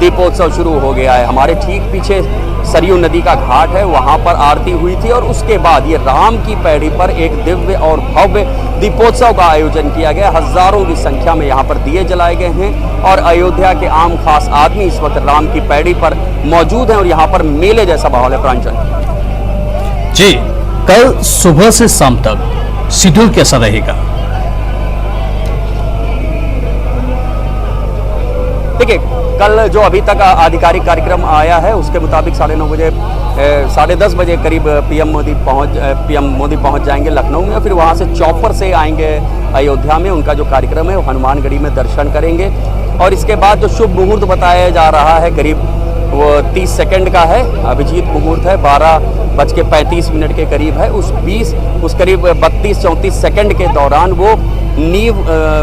दीपोत्सव शुरू हो गया है। हमारे ठीक पीछे सरयू नदी का घाट है, वहाँ पर आरती हुई थी और उसके बाद ये राम की पैड़ी पर एक दिव्य और भव्य दीपोत्सव का आयोजन किया गया। हजारों की संख्या में यहाँ पर दिए जलाए गए हैं और अयोध्या के आम खास आदमी इस वक्त राम की पैड़ी पर मौजूद हैं और यहाँ पर मेले जैसा माहौल है। प्रांजल जी, कल सुबह से शाम तक शेड्यूल कैसा रहेगा? देखिए, कल जो अभी तक आधिकारिक कार्यक्रम आया है उसके मुताबिक 10:30 बजे करीब पीएम मोदी पहुंच जाएंगे लखनऊ में। फिर वहां से चॉपर से आएंगे अयोध्या में। उनका जो कार्यक्रम है वो हनुमानगढ़ी में दर्शन करेंगे और इसके बाद जो शुभ मुहूर्त बताया जा रहा है करीब वो 30 सेकंड का है। अभिजीत मुहूर्त है, 12:35 के करीब है। उस करीब 32-34 सेकंड के दौरान वो नींव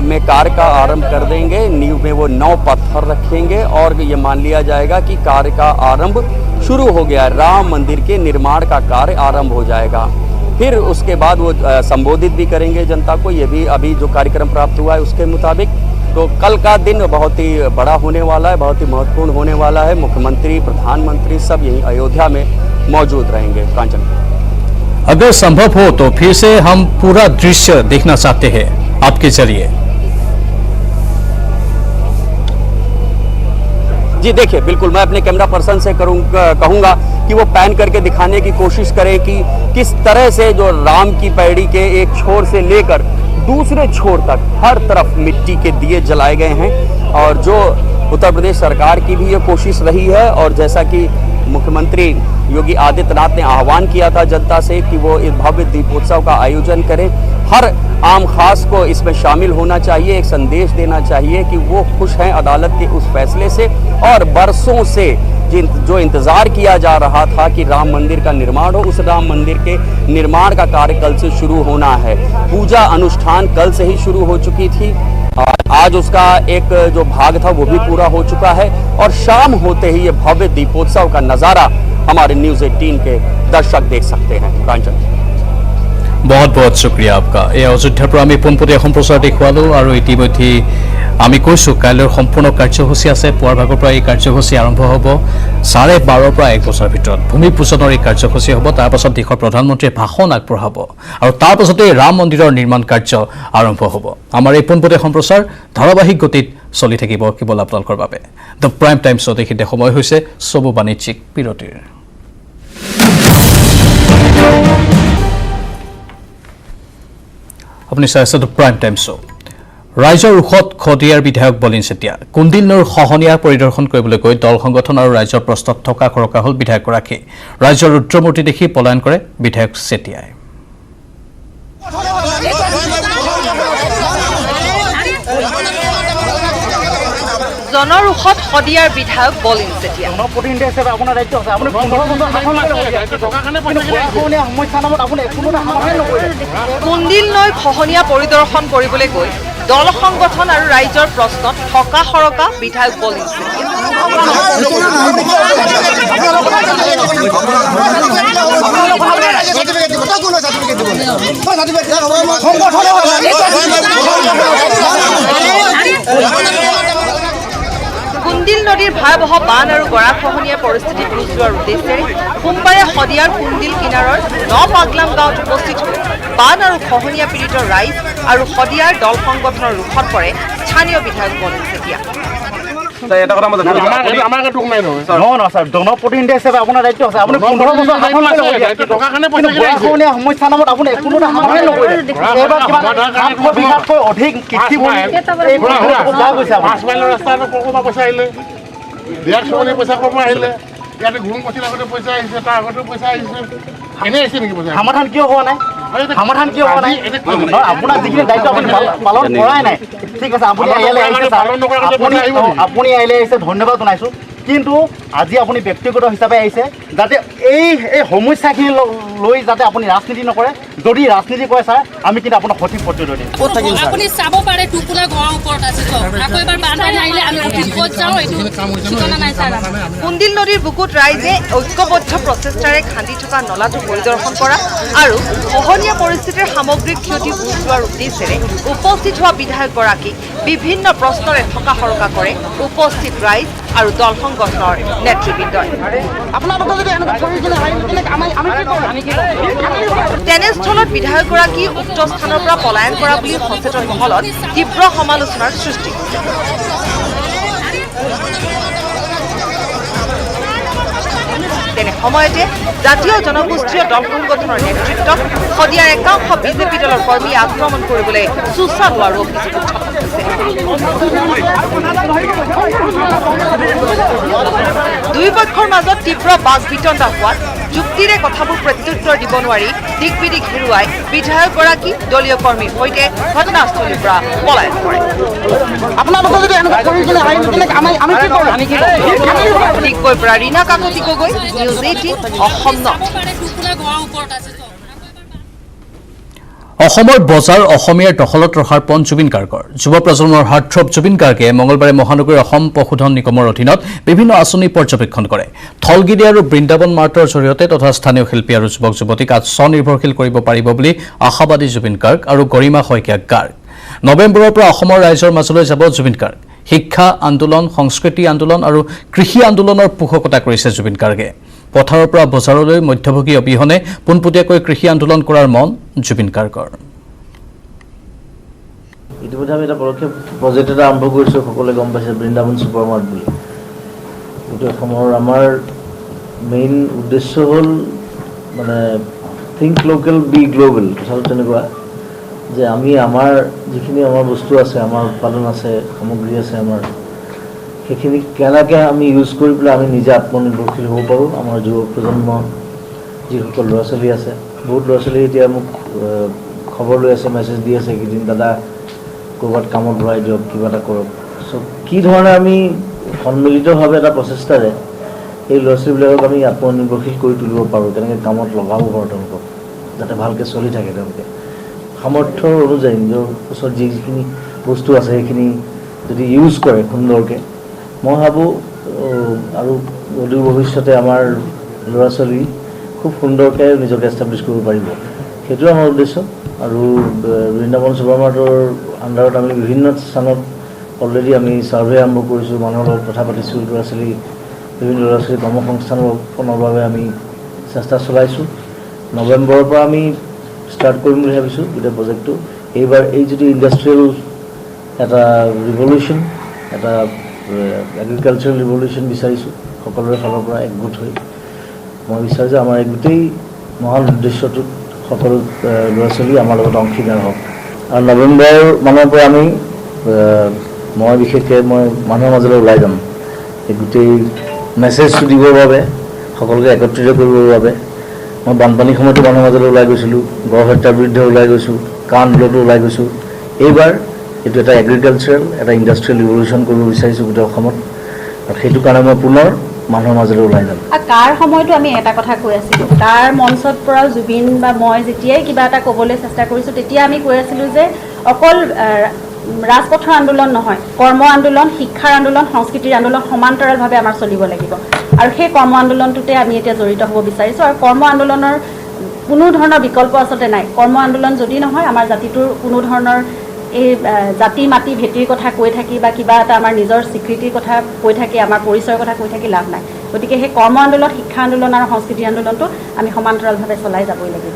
में कार्य का आरंभ कर देंगे। नींव में वो 9 पत्थर रखेंगे और ये मान लिया जाएगा कि कार्य का आरंभ शुरू हो गया। राम मंदिर के निर्माण का कार्य आरंभ हो जाएगा। फिर उसके बाद वो संबोधित भी करेंगे जनता को। ये भी अभी जो कार्यक्रम प्राप्त हुआ है उसके मुताबिक। तो कल का दिन बहुत ही बड़ा होने वाला है, बहुत ही महत्वपूर्ण होने वाला है। मुख्यमंत्री, प्रधानमंत्री सब यहीं अयोध्या में मौजूद रहेंगे। प्रांजल, अगर संभव हो तो फिर से हम पूरा दृश्य देखना चाहते हैं आपके जरिए। जी देखिए, बिल्कुल मैं अपने कैमरा पर्सन से कहूंगा कि वो पैन करके दिखाने की कोशिश करें कि किस तरह से जो राम की पैड़ी के एक छोर से लेकर दूसरे छोर तक हर तरफ मिट्टी के दिए जलाए गए हैं। और जो उत्तर प्रदेश सरकार की भी ये कोशिश रही है और जैसा कि मुख्यमंत्री योगी आदित्यनाथ ने आह्वान किया था जनता से कि वो इस भव्य दीपोत्सव का आयोजन करें। हर आम खास को इसमें शामिल होना चाहिए, एक संदेश देना चाहिए कि वो खुश हैं अदालत के उस फैसले से और बरसों से जो इंतजार किया जा रहा था कि राम मंदिर का निर्माण हो, उस राम मंदिर के निर्माण का कार्य कल से शुरू होना है। पूजा अनुष्ठान कल से ही शुरू हो चुकी थी। आज उसका एक जो भाग था वो भी पूरा हो चुका है और शाम होते ही ये भव्य दीपोत्सव का नज़ारा हमारे न्यूज़ 18 के दर्शक देख सकते हैं। प्रांजल, बहुत बहुत शुक्रिया आपका। এই অযোধ্যাৰ পৰা আমি পোনপটীয়া সম্প্ৰচাৰ দেখুৱালোঁ আৰু ইতিমধ্যে আমি কৈছোঁ কাইলৈৰ সম্পূৰ্ণ কাৰ্যসূচী আছে। পুৱাৰ ভাগৰ পৰা এই কাৰ্যসূচী আৰম্ভ হ'ব। 12:30 পৰা 1 বছৰ ভিতৰত ভূমি পূজনৰ এই কাৰ্যসূচী হ'ব। তাৰ পাছত দেশৰ প্ৰধানমন্ত্ৰীয়ে ভাষণ আগবঢ়াব আৰু তাৰ পাছতে ৰাম মন্দিৰৰ নিৰ্মাণ কাৰ্য আৰম্ভ হ'ব। আমাৰ এই পোনপটীয়া সম্প্ৰচাৰ ধাৰাবাহিক গতিত চলি থাকিব কেৱল আপোনালোকৰ বাবে। দ্য প্ৰাইম টাইমছত এইখিনিতে সময় হৈছে চবু বাণিজ্যিক বিৰতিৰ। আপুনি চাই আছে প্ৰাইম টাইম শ্ব'। ৰাইজৰ ৰোষত খদিয়াৰ বিধায়ক বলিন চেতিয়া কুন্দিল নৈৰ খহনীয়া পৰিদৰ্শন কৰিবলৈ গৈ দল সংগঠন আৰু ৰাইজৰ প্ৰস্তাৱ থকা খৰকা হ'ল বিধায়কগৰাকী। ৰাইজৰ ৰুদ্ৰমূৰ্তি দেখি পলায়ন কৰে বিধায়ক চেতিয়াই। জনৰোষত শদিয়াৰ বিধায়ক বলিন চেতিয়া কুন্দিল নৈ খহনীয়া পৰিদৰ্শন কৰিবলৈ গৈ দল সংগঠন আৰু ৰাইজৰ প্ৰশ্নত থকা সৰকা বিধায়ক বলিন চেতিয়া। কুন্দিল নদীৰ ভয়াৱহ বান আৰু গৰাখহনীয়া পৰিস্থিতিত ৰুজ লোৱাৰ উদ্দেশ্যেৰে সোমবাৰে শদিয়াৰ কুন্দিল কিনাৰৰ নপাগলাম গাঁৱত উপস্থিত হৈ বান আৰু খহনীয়া পীড়িত ৰাইজ আৰু শদিয়াৰ দল সংগঠনৰ ৰোষত পৰে স্থানীয় বিধায়ক বলিন চেতিয়া। জনপ্ৰতিনিধি হিচাপে আপোনাৰ দায়িত্ব আছে। আপুনি 15 বছৰ শাসন কৰিলে সমস্যা নামত আপুনি কোনো সমাধান নকৰিলে। এইবাৰ কিমান 800 বিঘাতকৈ অধিক কৃষিভূমি পইচা আহিলে বিয়াৰ চবনি পইচা ক'ৰ পৰা আহিলে ইয়াতে ঘুম কঠিন আগতে পইচা আহিছে তাৰ আগতে পইচা আহিছে এনে আহিছে নেকি পইচা সমাধান কিয় হোৱা নাই সমাধান কিয় হোৱা নাই আপোনাৰ যিখিনি দায়িত্ব আপুনি পালন কৰাই নাই ঠিক আছে আপুনি ইয়ালৈ আহিছে আপুনি ইয়ালৈ আহিছে ধন্যবাদ জনাইছোঁ কিন্তু আজি আপুনি ব্যক্তিগত হিচাপে আহিছে যাতে এই সমস্যাখিনি লৈ যাতে আপুনি ৰাজনীতি নকৰে যদি ৰাজনীতি কৰে ছাৰ আমি কিন্তু আপোনাক সঠিক প্ৰত্যুত্তৰ দিম আপুনি চাব পাৰে টুকুৰা ঘৰৰ ওপৰত আছে আকৌ এবাৰ বানপানী আহিলে আমি ক'ত যাওঁ এইটো ঠিকনা নাই ছাৰ। কুন্দিল নদীৰ বুকুত ৰাইজে ঐক্যবদ্ধ প্ৰচেষ্টাৰে খান্দি থকা নলাটো পৰিদৰ্শন কৰা আৰু খহনীয়া পৰিস্থিতিৰ সামগ্ৰিক ক্ষতি বুজোৱাৰ উদ্দেশ্যেৰে উপস্থিত হোৱা বিধায়কগৰাকীক বিভিন্ন প্ৰশ্নৰে থকা সৰকা কৰে উপস্থিত ৰাইজ আৰু দল সংগঠনৰ নেতৃবৃন্দই। তেনেস্থলত বিধায়কগৰাকী উক্ত স্থানৰ পৰা পলায়ন কৰা বুলি সচেতন মহলত তীব্ৰ সমালোচনাৰ সৃষ্টি হৈছে। তেনে সময়তে জাতীয় জনগোষ্ঠীয় দল সংগঠনৰ নেতৃত্বত শদিয়াৰ একাংশ বিজেপি দলৰ কৰ্মীয়ে আক্ৰমণ কৰিবলৈ চুচা লোৱাৰো অভিযোগ উত্থাপন হৈছে। দুই পক্ষৰ মাজত তীব্ৰ বাক বিতণ্ডা হোৱাত যুক্তিৰে কথাবোৰ প্ৰত্যুত্তৰ দিব নোৱাৰি দিকবিদিক হেৰুৱাই বিধায়কগৰাকী দলীয় কৰ্মীৰ সৈতে ঘটনাস্থলীৰ পৰা পলায়ন কৰে। দিগবৈৰ পৰা ৰীনা কাকতি গগৈ, নিউজ 18 অসম নৰ্থ। অসমৰ বজাৰ অসমীয়াৰ দখলত ৰখাৰ পণ জুবিন গাৰ্গৰ। যুৱ প্ৰজন্মৰ হাৰ্টথ্ৰব জুবিন গাৰ্গে মঙলবাৰে মহানগৰীৰ অসম পশুধন নিগমৰ অধীনত বিভিন্ন আঁচনি পৰ্যবেক্ষণ কৰে। থলগিৰি আৰু বৃন্দাবন মাৰ্টৰ জৰিয়তে তথা স্থানীয় শিল্পী আৰু যুৱক যুৱতীক আত্মনিৰ্ভৰশীল কৰিব পাৰিব বুলি আশাবাদী জুবিন গাৰ্গ আৰু গৰিমা শইকীয়া গাৰ্গ। নৱেম্বৰৰ পৰা অসমৰ ৰাইজৰ মাজলৈ যাব জুবিন গাৰ্গ। শিক্ষা আন্দোলন, সংস্কৃতি আন্দোলন আৰু কৃষি আন্দোলনৰ পোষকতা কৰিছে জুবিন গাৰ্গে। পথাৰৰ পৰা বজাৰলৈ মধ্যভোগী অবিহনে পোনপটীয়াকৈ কৃষি আন্দোলন কৰাৰ মন জুবিন গাৰ্গৰ। ইতিমধ্যে আমি এটা পদক্ষেপ প্ৰজেক্ট এটা আৰম্ভ কৰিছোঁ, সকলোৱে গম পাইছে, বৃন্দাবন ছুপাৰ মাৰ্ট বুলি। গোটেই অসমৰ আমাৰ মেইন উদ্দেশ্য হ'ল মানে থিংক লোকেল বি গ্ল'বেল। কথাটো তেনেকুৱা যে আমি আমাৰ যিখিনি আমাৰ বস্তু আছে, আমাৰ উৎপাদন আছে, সামগ্ৰী আছে আমাৰ, সেইখিনি কেনেকৈ আমি ইউজ কৰি পেলাই আমি নিজে আত্মনিৰ্ভৰশীল হ'ব পাৰোঁ। আমাৰ যুৱ প্ৰজন্ম যিসকল ল'ৰা ছোৱালী আছে, বহুত ল'ৰা ছোৱালী এতিয়া মোক খবৰ লৈ আছে, মেছেজ দি আছে এইকেইদিন, দাদা ক'ৰবাত কামত ভৰাই দিয়ক, কিবা এটা কৰক। চ' কি ধৰণে আমি সন্মিলিতভাৱে এটা প্ৰচেষ্টাৰে এই ল'ৰা ছোৱালীবিলাকক আমি আত্মনিৰ্ভৰশীল কৰি তুলিব পাৰোঁ, কেনেকৈ কামত লগাব পাৰোঁ তেওঁলোকক, যাতে ভালকৈ চলি থাকে তেওঁলোকে সামৰ্থ্য অনুযায়ী নিজৰ ওচৰত যিখিনি বস্তু আছে সেইখিনি যদি ইউজ কৰে সুন্দৰকৈ, মই ভাবোঁ আৰু অদূৰ ভৱিষ্যতে আমাৰ ল'ৰা ছোৱালী খুব সুন্দৰকৈ নিজকে এষ্টাব্লিছ কৰিব পাৰিব। সেইটোৱে আমাৰ উদ্দেশ্য। আৰু বৃন্দাবন ছুপাৰ মাৰ্টৰ আণ্ডাৰত আমি বিভিন্ন স্থানত অলৰেডি আমি ছাৰ্ভে আৰম্ভ কৰিছোঁ, মানুহৰ লগত কথা পাতিছোঁ, ল'ৰা ছোৱালী বিভিন্ন ল'ৰা ছোৱালী কৰ্মসংস্থাপনৰ বাবে আমি চেষ্টা চলাইছোঁ। নৱেম্বৰৰ পৰা আমি ষ্টাৰ্ট কৰিম বুলি ভাবিছোঁ গোটেই প্ৰজেক্টটো। এইবাৰ এই যিটো ইণ্ডাষ্ট্ৰিয়েল এটা ৰিভলিউশ্যন, এটা এগ্ৰিকালচাৰেল ৰিভলিউশ্যন বিচাৰিছোঁ সকলোৰে ফালৰ পৰা একগোট হৈ। মই বিচাৰোঁ যে আমাৰ এই গোটেই মহান উদ্দেশ্যটোত সকলো ল'ৰা ছোৱালী আমাৰ লগত অংশীদাৰ হওক। আৰু নৱেম্বৰ মানৰ পৰা আমি মই বিশেষকৈ মানুহৰ মাজলৈ ওলাই যাম এই গোটেই মেছেজটো দিবৰ বাবে সকলোকে একত্ৰিত কৰিবৰ বাবে মই বানপানীৰ সময়তো মানুহৰ মাজলৈ ওলাই গৈছিলোঁ গড় হত্যাৰ বিৰুদ্ধে ওলাই গৈছোঁ কা আন্দোলনতো ওলাই গৈছোঁ এইবাৰ এইটো এটা এগ্ৰিকালচাৰেল এটা ইণ্ডাষ্ট্ৰিয়েল ৰিভলিউশ্যন কৰিব বিচাৰিছোঁ গোটেই অসমত আৰু সেইটো কাৰণে মই পুনৰ মানুহৰ মাজলৈ ওলাই যাম কাৰ সময়তো আমি এটা কথা কৈ আছিলোঁ কাৰ মঞ্চত পৰা জুবিন বা মই যেতিয়াই কিবা এটা ক'বলৈ চেষ্টা কৰিছোঁ তেতিয়া আমি কৈ আছিলোঁ যে অকল ৰাজপথৰ আন্দোলন নহয় কৰ্ম আন্দোলন শিক্ষাৰ আন্দোলন সংস্কৃতিৰ আন্দোলন সমান্তৰালভাৱে আমাৰ চলিব লাগিব আৰু সেই কৰ্ম আন্দোলনটোতে আমি এতিয়া জড়িত হ'ব বিচাৰিছোঁ আৰু কৰ্ম আন্দোলনৰ কোনো ধৰণৰ বিকল্প আচলতে নাই কৰ্ম আন্দোলন যদি নহয় আমাৰ জাতিটোৰ কোনো ধৰণৰ এই জাতি মাটি ভেটিৰ কথা কৈ থাকি বা কিবা এটা আমাৰ নিজৰ স্বীকৃতিৰ কথা কৈ থাকি আমাৰ পৰিচয়ৰ কথা কৈ থাকি লাভ নাই গতিকে সেই কৰ্ম আন্দোলন শিক্ষা আন্দোলন আৰু সংস্কৃতি আন্দোলনটো আমি সমান্তৰালভাৱে চলাই যাবই লাগিব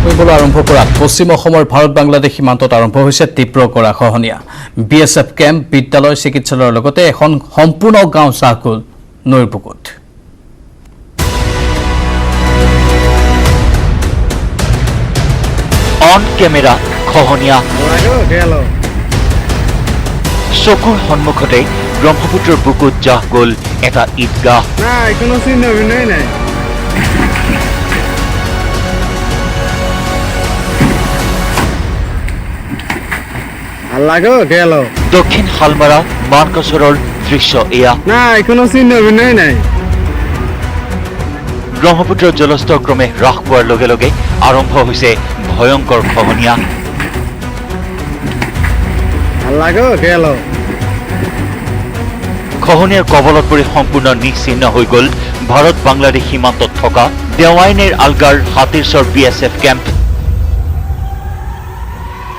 কৰিবলৈ আৰম্ভ কৰাত পশ্চিম অসমৰ ভাৰত বাংলাদেশ সীমান্তত আৰম্ভ হৈছে তীব্ৰ গৰাখহনীয়া BSF কেম্প বিদ্যালয় চিকিৎসালয়ৰ লগতে এখন সম্পূৰ্ণ গাঁও চাহ গ'ল নৈৰ বুকুত অন কেমেৰা খহনীয়া চকুৰ সন্মুখতে ব্ৰহ্মপুত্ৰৰ বুকুত জাহ গ'ল এটা ঈদগাহ দক্ষিণ শালমাৰা মানকাছৰৰ দৃশ্য এয়া ব্ৰহ্মপুত্ৰৰ জলস্তৰ ক্ৰমে হ্ৰাস পোৱাৰ লগে লগে আৰম্ভ হৈছে ভয়ংকৰ খহনীয়া খহনীয়াৰ কবলত পৰি সম্পূৰ্ণ নিশ্চিহ্ন হৈ গ'ল ভাৰত বাংলাদেশ সীমান্তত থকা দেৱাইনেৰ আলগাৰ হাতীৰচৰ BSF কেম্প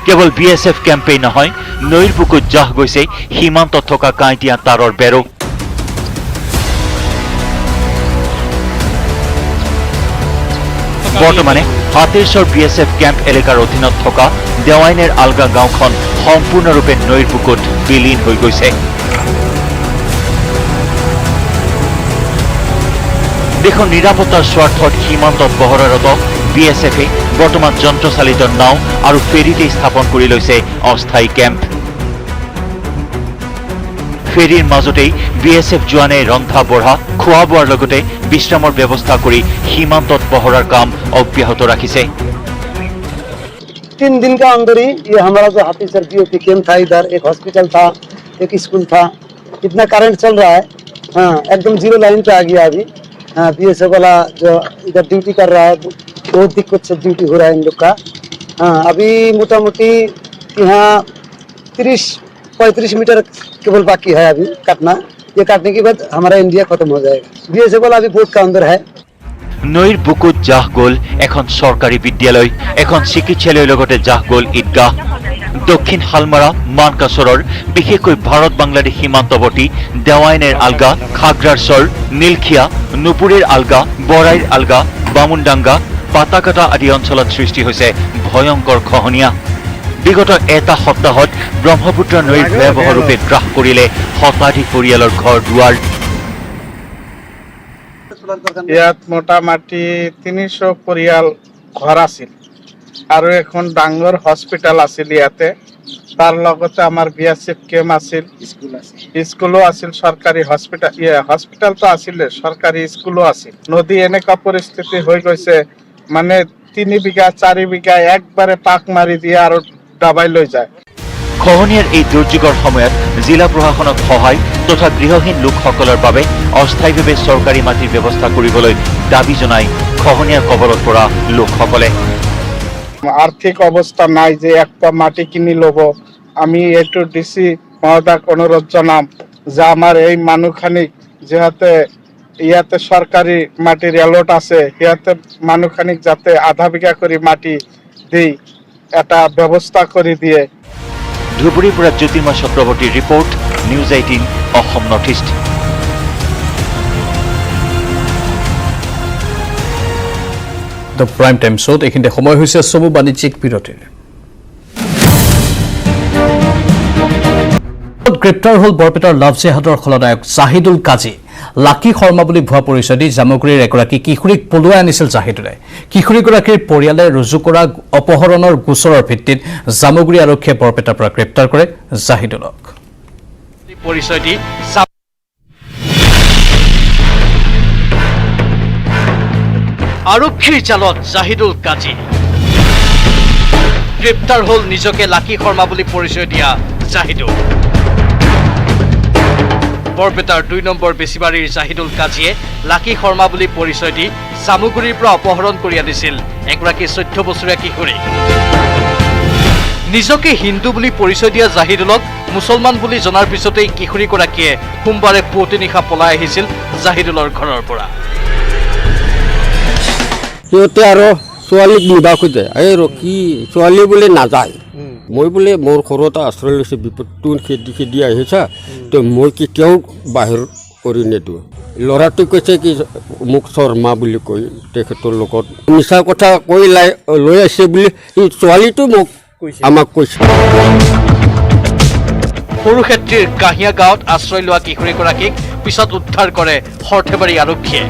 কেৱল BSF কেম্পেই নহয় নৈৰ বুকুত জাহ গৈছে সীমান্তত থকা কাঁইটীয়া তাঁৰৰ বেৰো বৰ্তমানে হাতীৰচৰ BSF কেম্প এলেকাৰ অধীনত থকা দেৱাইনেৰ আলগা গাঁওখন সম্পূৰ্ণৰূপে নৈৰ বুকুত বিলীন হৈ গৈছে দেশৰ নিৰাপত্তাৰ স্বাৰ্থত সীমান্তত পহৰাৰত BSFে বৰ্তমান যন্ত্ৰচালিত নাও আৰু ফেৰীতে স্থাপন কৰি লৈছে অস্থায়ী কেম্প ফেৰীৰ মাজতেই BSF জোৱানে ৰন্ধা বঢ়া খোৱা বোৱাৰ লগতে বিশ্ৰামৰ ব্যৱস্থা কৰি সীমান্তত পহৰাৰ কাম অব্যাহত ৰাখিছে 3 दिन का अंदर ही ये हमारा जो हाथीसर BOP कैंप था इधर एक हॉस्पिटल था एक स्कूल था इतना करंट चल रहा है हाँ एकदम जीरो लाइन पे आ गया अभी हाँ BSF वाला जो इधर ड्यूटी कर रहा है बहुत दिक्कत से ड्यूटी हो रहा है इन लोग का हाँ अभी मोटा मोटी यहाँ 30-35 मीटर केवल बाकी है अभी काटना ये काटने के बाद हमारा इंडिया खत्म हो जाएगा BSF वाला अभी बहुत का अंदर है নৈৰ বুকুত জাহ গ'ল এখন চৰকাৰী বিদ্যালয় এখন চিকিৎসালয়ৰ লগতে জাহ গ'ল ঈদগাহ দক্ষিণ শালমাৰা মানকাছৰৰ বিশেষকৈ ভাৰত বাংলাদেশ সীমান্তৱৰ্তী দেৱাইনেৰ আলগা খাগৰাৰচৰ নীলখিয়া নুপুৰীৰ আলগা বৰাইৰ আলগা বামুনডাংগা পাতাকাটা আদি অঞ্চলত সৃষ্টি হৈছে ভয়ংকৰ খহনীয়া বিগত এটা সপ্তাহত ব্ৰহ্মপুত্ৰ নৈৰ ভয়াৱহ ৰূপে গ্ৰাস কৰিলে শতাধিক পৰিয়ালৰ ঘৰ দুৱাৰ ইয়াত মোটামুটি 300 পৰিয়াল ঘৰ আছিল আৰু এখন ডাঙৰ হস্পিটেল আছিল ইয়াতে তাৰ লগতে আমাৰ BSF কেম্প আছিল স্কুলো আছিল চৰকাৰী হস্পিটেলটো আছিল চৰকাৰী স্কুলো আছিল নদী এনেকুৱা পৰিস্থিতি হৈ গৈছে মানে 3 বিঘা 4 বিঘা একবাৰে পাক মাৰি দিয়ে আৰু দাবাই লৈ যায় খহনীয়াৰ এই দুৰ্যোগৰ সময়ত জিলা প্ৰশাসনক সহায় তথা গৃহহীন লোকসকলৰ বাবে অস্থায়ীভাৱে চৰকাৰী মাটিৰ ব্যৱস্থা কৰিবলৈ দাবী জনাই খহনীয়াৰ কবলত পৰা লোকসকলে আৰ্থিক অৱস্থা নাই যে এক পা মাটি কিনি ল'ব আমি এইটো DC মহোদয়ক অনুৰোধ জনাম যে আমাৰ এই মানুহখিনিক যিহেতু ইয়াতে চৰকাৰী মাটিৰ এলট আছে সিহঁতে মানুহখিনিক যাতে আধা বিঘা কৰি মাটি দি এটা ব্যৱস্থা কৰি দিয়ে ধুবুৰীৰ পৰা জ্যোতিৰ্ময় চক্ৰৱৰ্তীৰ report news 18 Assam north east the prime time শ্ব'ত এইখিনিতে সময় হৈছে চমু বাণিজ্যিক বিৰতিৰ গ্ৰেপ্তাৰ হ'ল বৰপেটাৰ লাভজেহাদৰ খলনায়ক জাহিদুল কাজী লাকি শৰ্মা বুলি ভুৱা পৰিচয় দি জামুগুৰিৰ এগৰাকী কিশোৰীক পলুৱাই আনিছিল জাহিদুলে। কিশোৰীগৰাকীৰ পৰিয়ালে ৰুজু কৰা অপহৰণৰ গোচৰৰ ভিত্তিত জামুগুৰি আৰক্ষীয়ে বৰপেটাৰ পৰা গ্ৰেপ্তাৰ কৰে জাহিদুলক। পৰিচয় দি আৰক্ষীৰ জালত জাহিদুল কাজী গ্ৰেপ্তাৰ হ'ল নিজকে লাকি শৰ্মা বুলি পৰিচয় দিয়া জাহিদুল। বৰপেটাৰ ২ নম্বৰ বেছিবাৰীৰ জাহিদুল কাজীয়ে লাকি শৰ্মা বুলি পৰিচয় দি জামুগুৰিৰ পৰা অপহৰণ কৰি আনিছিল এগৰাকী ১৪ বছৰীয়া কিশোৰী। নিজকে হিন্দু বুলি পৰিচয় দিয়া জাহিদুলক মুছলমান বুলি জনাৰ পিছতেই কিশোৰীগৰাকীয়ে সোমবাৰে পুৱতি নিশা পলাই আহিছিল জাহিদুলৰ ঘৰৰ পৰা। সিহঁতে আৰু ছোৱালীক নিবা খোজে, এই কি ছোৱালী বোলে নাযায়। মই বোলে মোৰ ঘৰৰ এটা আশ্ৰয় লৈছে, বিপদটো খেদি আহিছা, তো মই কেতিয়াও বাহিৰ কৰি নিদিওঁ। ল'ৰাটোৱে কৈছে কি মোক শৰ্মা বুলি কৈ তেখেতৰ লগত মিছা কথা কৈ লৈ আহিছে বুলি ছোৱালীটো আমাক কৈছে। সৰুক্ষেত্ৰীৰ কাহিয়া গাঁৱত আশ্ৰয় লোৱা কিশোৰীগৰাকীক পিছত উদ্ধাৰ কৰে সৰ্থেবাৰী আৰক্ষীয়ে।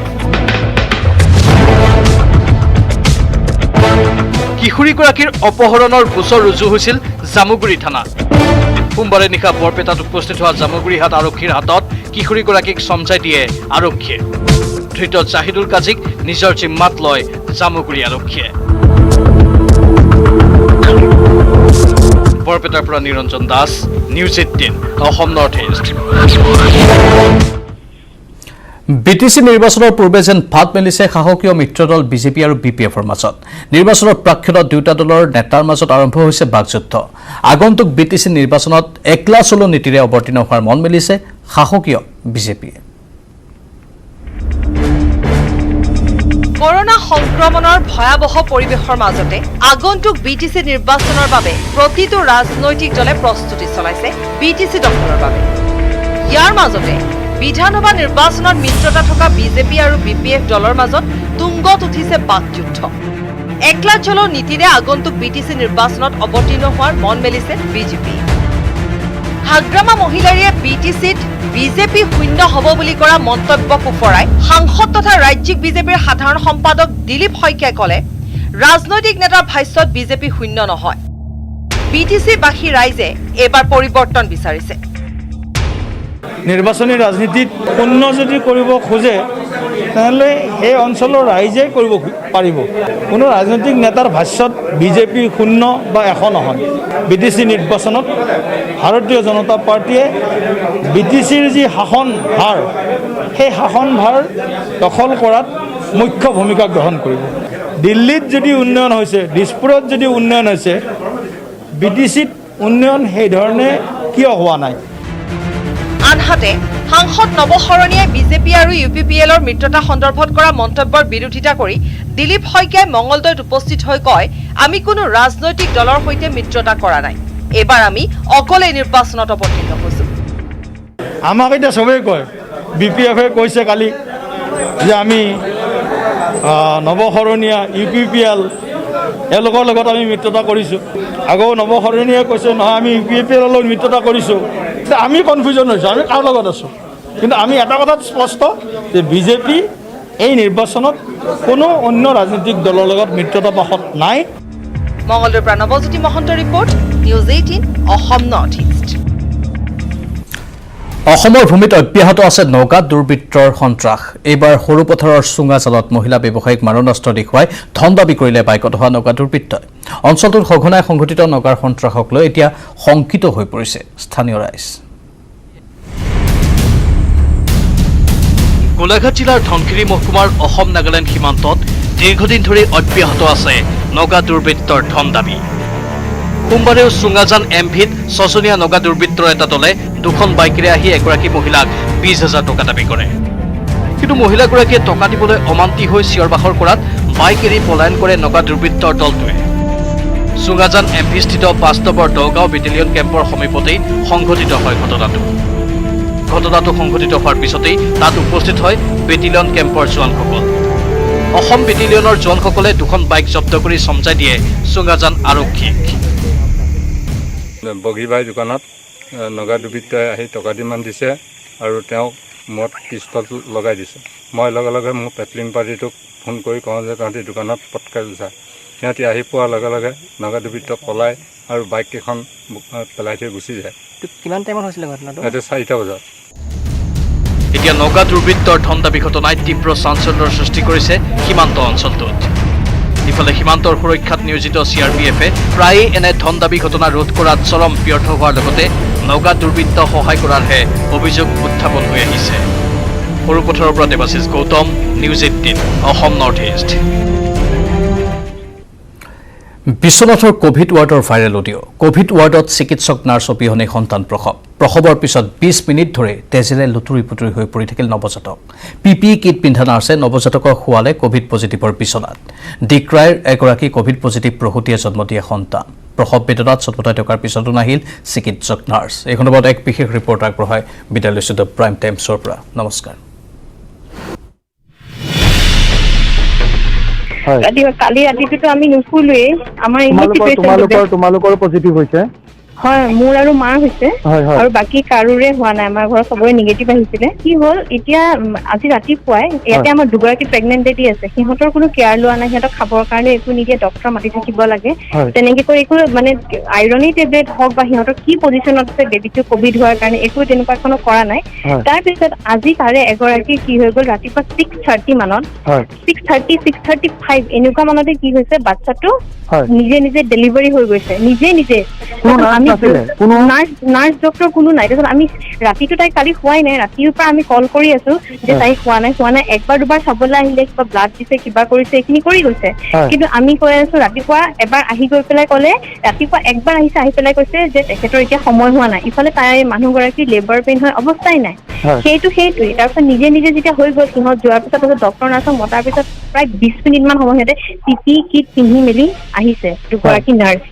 কিশোৰীগৰাকীৰ অপহৰণৰ গোচৰ ৰুজু হৈছিল জামুগুৰি থানাত। সোমবাৰে নিশা বৰপেটাত উপস্থিত হোৱা জামুগুৰিহাট আৰক্ষীৰ হাতত কিশোৰীগৰাকীক চমজাই দিয়ে আৰক্ষীয়ে। ধৃত জাহিদুল কাজীক নিজৰ জিম্মাত লয় জামুগুৰি আৰক্ষীয়ে। বৰপেটাৰ পৰা Niranjan Das, news 18 Assam north east. BTC নিৰ্বাচনৰ পূৰ্বে যেন ফাট মেলিছে শাসকীয় মিত্ৰদল বিজেপি আৰু BPFৰ মাজত। নিৰ্বাচনৰ প্ৰাক্ষণত দুয়োটা দলৰ নেতাৰ মাজত আৰম্ভ হৈছে বাকযুদ্ধ। আগন্তুক বিটিচি নিৰ্বাচনত একলা চলো নীতিৰে অৱতীৰ্ণ হোৱাৰ মন মেলিছে শাসকীয় বিজেপিয়ে। কৰোনা সংক্ৰমণৰ ভয়াৱহ পৰিৱেশৰ মাজতে আগন্তুক বিটিচি নিৰ্বাচনৰ বাবে প্ৰতিটো ৰাজনৈতিক দলে প্ৰস্তুতি চলাইছে বিটিচি দখলৰ বাবে। ইয়াৰ মাজতে বিধানসভা নিৰ্বাচনত মিত্ৰতা থকা বিজেপি আৰু BPF দলৰ মাজত তুংগত উঠিছে বাকযুদ্ধ। একলা চলো নীতিৰে আগন্তুক বিটিচি নিৰ্বাচনত অৱতীৰ্ণ হোৱাৰ মন মেলিছে বিজেপি। হাগ্ৰামা মহিলাৰীয়ে বিটিচিত বিজেপি শূন্য হ'ব বুলি কৰা মন্তব্য ফুফৰাই সাংসদ তথা ৰাজ্যিক বিজেপিৰ সাধাৰণ সম্পাদক দিলীপ শইকীয়াই ক'লে, ৰাজনৈতিক নেতাৰ ভাষ্যত বিজেপি শূন্য নহয়। বিটিচিবাসী ৰাইজে এইবাৰ পৰিৱৰ্তন বিচাৰিছে। নিৰ্বাচনী ৰাজনীতিত পূৰ্ণ যদি কৰিব খোজে তেনেহ'লে সেই অঞ্চলৰ ৰাইজে কৰিব পাৰিব। কোনো ৰাজনৈতিক নেতাৰ ভাষ্যত বিজেপি শূন্য বা এশ নহয়। বিটিচি নিৰ্বাচনত ভাৰতীয় জনতা পাৰ্টীয়ে বিটিচিৰ যি শাসন ভাৰ, সেই শাসন ভাৰ দখল কৰাত মুখ্য ভূমিকা গ্ৰহণ কৰিব। দিল্লীত যদি উন্নয়ন হৈছে, দিছপুৰত যদি উন্নয়ন হৈছে, বিটিচিত উন্নয়ন সেইধৰণে কিয় হোৱা নাই? আনহাতে সাংসদ নৱশৰণীয়ে বিজেপি আৰু UPPLৰ মিত্ৰতা সন্দৰ্ভত কৰা মন্তব্যৰ বিৰোধিতা কৰি দিলীপ শইকীয়াই মঙলদৈত উপস্থিত হৈ কয়, আমি কোনো ৰাজনৈতিক দলৰ সৈতে মিত্ৰতা কৰা নাই। এইবাৰ আমি অকলে নিৰ্বাচনত অৱতীৰ্ণ হৈছো। আমাক এতিয়া চবেই কয়, BPFে কৈছে কালি যে আমি নৱশৰণীয়া UPPL এওঁলোকৰ লগত আমি মিত্ৰতা কৰিছোঁ। আকৌ নৱশৰণীয়ে কৈছে নহয় আমি UPPLৰ লগত মিত্ৰতা কৰিছোঁ। আমি কনফিউজন হৈছোঁ, আমি কাৰ লগত আছোঁ। কিন্তু আমি এটা কথাত স্পষ্ট যে বিজেপি এই নিৰ্বাচনত কোনো অন্য ৰাজনৈতিক দলৰ লগত মিত্ৰতা পথত নাই। মঙলদৈৰ পৰা Nabajyoti Mahanta report, news 18 Assam north east. অসমৰ ভূমিত অব্যাহত আছে নগাঁও দুৰ্বৃত্তৰ সন্ত্ৰাস। এইবাৰ সৰুপথাৰৰ চুঙা জালত মহিলা ব্যৱসায়ীক মাৰণাস্ত্ৰ দেখুৱাই ধন দাবী কৰিলে বাইকত হোৱা নগা দুৰ্বৃত্তই। অঞ্চলটোত সঘনাই সংঘটিত নগাৰ সন্ত্ৰাসক লৈ এতিয়া শংকিত হৈ পৰিছে স্থানীয় ৰাইজ। গোলাঘাট জিলাৰ ধনশিৰি মহকুমাৰ অসম নাগালেণ্ড সীমান্তত দীৰ্ঘদিন ধৰি অব্যাহত আছে নগা দুৰ্বৃত্তৰ ধন দাবী। সোমবাৰেও চুঙাজান MVত 6জনীয়া নগা দুৰ্বৃত্তৰ এটা দলে 2খন বাইকেৰে আহি এগৰাকী মহিলাক 20,000 টকা দাবী কৰে। কিন্তু মহিলাগৰাকীয়ে টকা দিবলৈ অমান্তি হৈ চিঞৰ বাখৰ কৰাত বাইক এৰি পলায়ন কৰে নগা দুৰ্বৃত্তৰ দলটোৱে। চুঙাজান MVস্থিত বাস্তৱৰ দগাঁও বেটেলিয়ন কেম্পৰ সমীপতেই সংঘটিত হয় ঘটনাটো সংঘটিত হোৱাৰ পিছতেই তাত উপস্থিত হয় বেটেলিয়ন কেম্পৰ জোৱানসকল। অসম বেটেলিয়নৰ জোৱানসকলে 2খন বাইক জব্দ কৰি চমজাই দিয়ে চুঙাজান আৰক্ষীক। বগীবাই দোকানত নগা দুৰ্বৃত্তই আহি টকা দিমান দিছে আৰু তেওঁক মূৰত পিষ্টল লগাই দিছে। মই লগে লগে মোৰ পেট্ৰলিং পাৰ্টিটোক ফোন কৰি কওঁ যে তহঁতি দোকানত পটকাই যা। সিহঁতি আহি পোৱাৰ লগে লগে নগা দুৰ্বৃত্ত পলাই আৰু বাইককেইখন পেলাই থৈ গুচি যায়। কিমান টাইমত হৈছিলে ঘটনাটো? এইটো 4টা বজাত। এতিয়া নগা দুৰ্বৃত্তৰ ধন-দাবী ঘটনাই তীব্ৰ চাঞ্চল্যৰ সৃষ্টি কৰিছে সীমান্ত অঞ্চলটোত। ইফালে সীমান্তৰ সুৰক্ষাত নিয়োজিত CRPF-এ প্ৰায়ে এনে ধন-দাবী ঘটনা ৰোধ কৰাত চৰম ব্যৰ্থ হোৱাৰ লগতে নগা দুৰ্বৃত্ত সহায় কৰাৰহে অভিযোগ উত্থাপন হৈ আহিছে। সৰুপথাৰৰ পৰা Debashish Gautam, news 18, Assam north east. বিশ্বনাথৰ কোভিড ৱাৰ্ডৰ ভাইৰেল অডিঅ'। কোভিড ৱাৰ্ডত চিকিৎসক নাৰ্ছ অবিহনে সন্তান প্ৰসৱৰ পিছত 20 মিনিট ধৰি তেজেৰে লুতুৰি পুতুৰি হৈ পৰি থাকিল নৱজাতক। PPE কিট পিন্ধা নাৰ্ছে নৱজাতকক শুৱালে কোভিড পজিটিভৰ বিচনাত। ডিক্ৰাইৰ এগৰাকী কোভিড পজিটিভ প্ৰসূতিয়ে জন্ম দিয়া সন্তান। প্ৰসৱ বেদনাত চটপটাই থকাৰ পিছতো নাহিল চিকিৎসক নাৰ্ছ। এই সন্দৰ্ভত এক বিশেষ ৰিপৰ্ট আগবঢ়াই বিদায় লৈছোঁ দ্য প্ৰাইম টাইমছৰ পৰা। নমস্কাৰ। কালি ৰাতিটোতো আমি নুশুলোৱেই। আমাৰ তোমালোকৰ পজিটিভ হৈছে? হয়, মোৰ আৰু মাৰ হৈছে আৰু বাকী কাৰোৰে হোৱা নাই। আমাৰ ঘৰত চবৰে নিগেটিভ আহিছিলে। কি হ'ল, এতিয়া আজি ৰাতিপুৱাই ইয়াতে আমাৰ দুগৰাকী প্ৰেগনেণ্ট লেডি আছে। সিহঁতৰ কোনো কেয়াৰ লোৱা নাই, সিহঁতক খাবৰ কাৰণে একো নিদিয়ে, ডক্টৰ মাতি থাকিব লাগে। তেনেকে কৰি একো মানে আইৰণি টেবলেট হওক বা সিহঁতৰ কি পজিশ্যনত আছে বেবীটো কোভিড হোৱাৰ কাৰণে একো তেনেকুৱা কোনো কৰা নাই। তাৰপিছত আজি তাৰে এগৰাকী কি হৈ গ'ল, ৰাতিপুৱা 6:30 মানত 6:35 এনেকুৱা মানতে কি হৈছে, বাচ্ছাটো নিজে নিজে ডেলিভাৰী হৈ গৈছে। নিজে নাৰ্ছ ডক্টৰ কোনো নাই। তাৰপিছত আমি ৰাতিটো তাইক কালি খোৱাই নাই। ৰাতিৰ পৰা আমি কল কৰি আছো যে তাইক খোৱা নাই। একবাৰ দুবাৰ চাবলৈ আহিলে, কিবা ব্লাড দিছে, কিবা কৰিছে, এইখিনি কৰি গৈছে। কিন্তু আমি কৈ আছো, ৰাতিপুৱা এবাৰ আহি গৈ পেলাই ক'লে, ৰাতিপুৱা একবাৰ আহিছে, আহি পেলাই কৈছে যে তেখেতৰ এতিয়া সময় হোৱা নাই। ইফালে তাই মানুহগৰাকী লেবাৰ পেইন হৈ অৱস্থাই নাই। সেইটোৱেই। তাৰপিছত নিজে যেতিয়া হৈ গ'ল, সিহঁত যোৱাৰ পিছত ডক্টৰ নাৰ্ছক মতাৰ পিছত প্ৰায় 20 মিনিট মান সময় সিহঁতে PPE কিট পিন্ধি মেলি আহিছে দুগৰাকী নাৰ্ছ।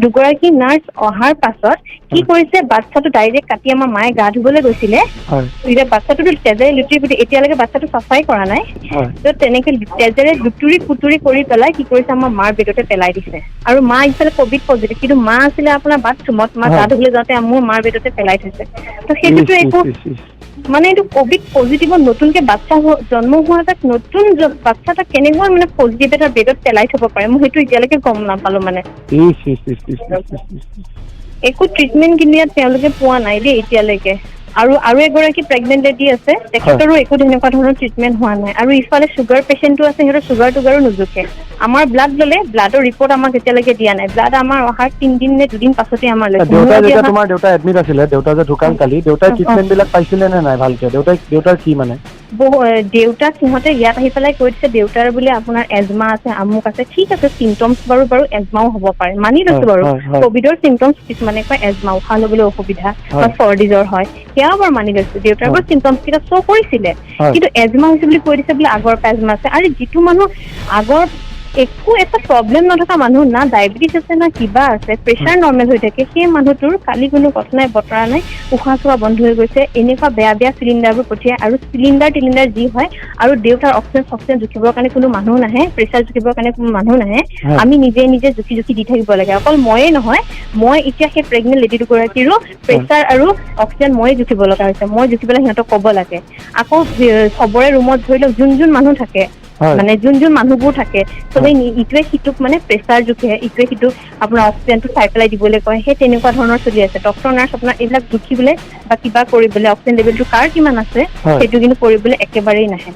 দুগৰাকী নাৰ্ছ অহাৰ পাছত কি কৰিছে, বাচ্ছাটো ডাইৰেক্ট কাটি আমাৰ মায়ে গা ধুবলৈ গৈছিলে। এতিয়া বাচ্ছাটোতো তেজেৰে লুতুৰি পুতুৰি, এতিয়ালৈকে বাচ্ছাটো চাফাই কৰা নাই। তো তেনেকে তেজেৰে লুতুৰি পুতুৰি কৰি পেলাই কি কৰিছে, আমাৰ মাৰ বেডতে পেলাই দিছে। আৰু মা ইফালে কোভিড পজিটিভ, কিন্তু মা আছিলে আপোনাৰ বাথৰুমত। মা গা ধুবলৈ যাওঁতে মোৰ মাৰ বেডতে পেলাই থৈছে। তো সেইটোতো একো মানে এইটো কোভিড পজিটিভত নতুনকে বাচ্ছা জন্ম হোৱা এটা নতুন বাচ্ছা এটা কেনেকুৱা মানে পজিটিভ এটা বেডত পেলাই থব পাৰে, মই সেইটো এতিয়ালৈকে গম নাপালো। মানে একো ট্ৰিটমেণ্ট কিন্তু ইয়াত তেওঁলোকে পোৱা নাই দেই এতিয়ালৈকে। আৰু এগৰাকী প্ৰেগনেণ্ট লেডি আছে, তেখেতৰো একো তেনেকুৱা ধৰণৰ ট্ৰিটমেণ্ট হোৱা নাই। আৰু ইফালে চুগাৰ পেচেণ্টটো আছে, সিহঁতৰ চুগাৰ টুগাৰো নোজোখে। আমাৰ ব্লাড ল'লে, ব্লাডৰ ৰিপৰ্ট আমাক এতিয়ালৈকে দিয়া নাই। ব্লাড আমাৰ অহাৰ 3 দিন নে 2 দিন পাছতে আমাৰ লৈছে। তোমাৰ দেউতা এডমিট আছিলে, দেউতা যে ঢুকাল কালি, দেউতাই ট্ৰিটমেণ্ট বিলাক পাইছিলে নে নাই ভালকে? দেউতাৰ কি মানে দেউতাক সিহঁতে ইয়াত আহি পেলাই কৈ দিছে, দেউতাৰ বোলে আপোনাৰ এজমা আছে, আমুক আছে। ঠিক আছে, চিমটমছ বাৰু এজমাও হ'ব পাৰে, মানি লৈছো বাৰু। কোভিডৰ চিমটমছ কিছুমানে কয় এজমা, উশাহ ল'বলৈ অসুবিধা বা চৰ্দি জ্বৰ হয়, সেয়াও বাৰু মানি লৈছো। দেউতাৰ বাৰু চিমটমছ কেইটা শ্ব' কৰিছিলে, কিন্তু এজমা হৈছে বুলি কৈ দিছে বোলে আগৰ পৰা এজমা আছে। আৰু যিটো মানুহ আগৰ একো এটা প্ৰব্লেম নথকা মানুহ, না ডায়েবেটিছ আছে না কিবা আছে, প্ৰেছাৰ নৰ্মেল হৈ থাকে, সেই মানুহটোৰ কালি কোনো কথা নাই বতৰা নাই, উশাহ চোৱা বন্ধ হৈ গৈছে। এনেকুৱা বেয়া চিলিণ্ডাৰবোৰ পঠিয়াই, আৰু চিলিণ্ডাৰ যি হয়, আৰু দেউতাৰ অক্সিজেন জুখিবৰ কাৰণে কোনো মানুহ নাহে, প্ৰেছাৰ জুখিবৰ কাৰণে কোনো মানুহ নাহে। আমি নিজে জুখি দি থাকিব লাগে। অকল ময়ে নহয়, মই এতিয়া সেই প্ৰেগনেণ্ট লেডি দুগৰাকীৰো প্ৰেছাৰ আৰু অক্সিজেন ময়ে জুখিব লগা হৈছে। মই জুখি পেলাই সিহঁতক ক'ব লাগে। আকৌ চবৰে ৰুমত ধৰি লওক যোন মানুহ থাকে, মানে যোন মানুহবোৰ থাকে, চবেই ইটোৱে সিটোক মানে প্ৰেছাৰ জুখে, ইটোৱে সিটোক আপোনাৰ অক্সিজেনটো চাই পেলাই দিবলৈ কয়। সেই তেনেকুৱা ধৰণৰ চলি আছে। ডক্টৰ নাৰ্ছ আপোনাৰ এইবিলাক জুখিবলৈ বা কিবা কৰিবলৈ, অক্সিজেন লেভেলটো কাৰ কিমান আছে সেইটো কিন্তু কৰিবলৈ একেবাৰেই নাহে।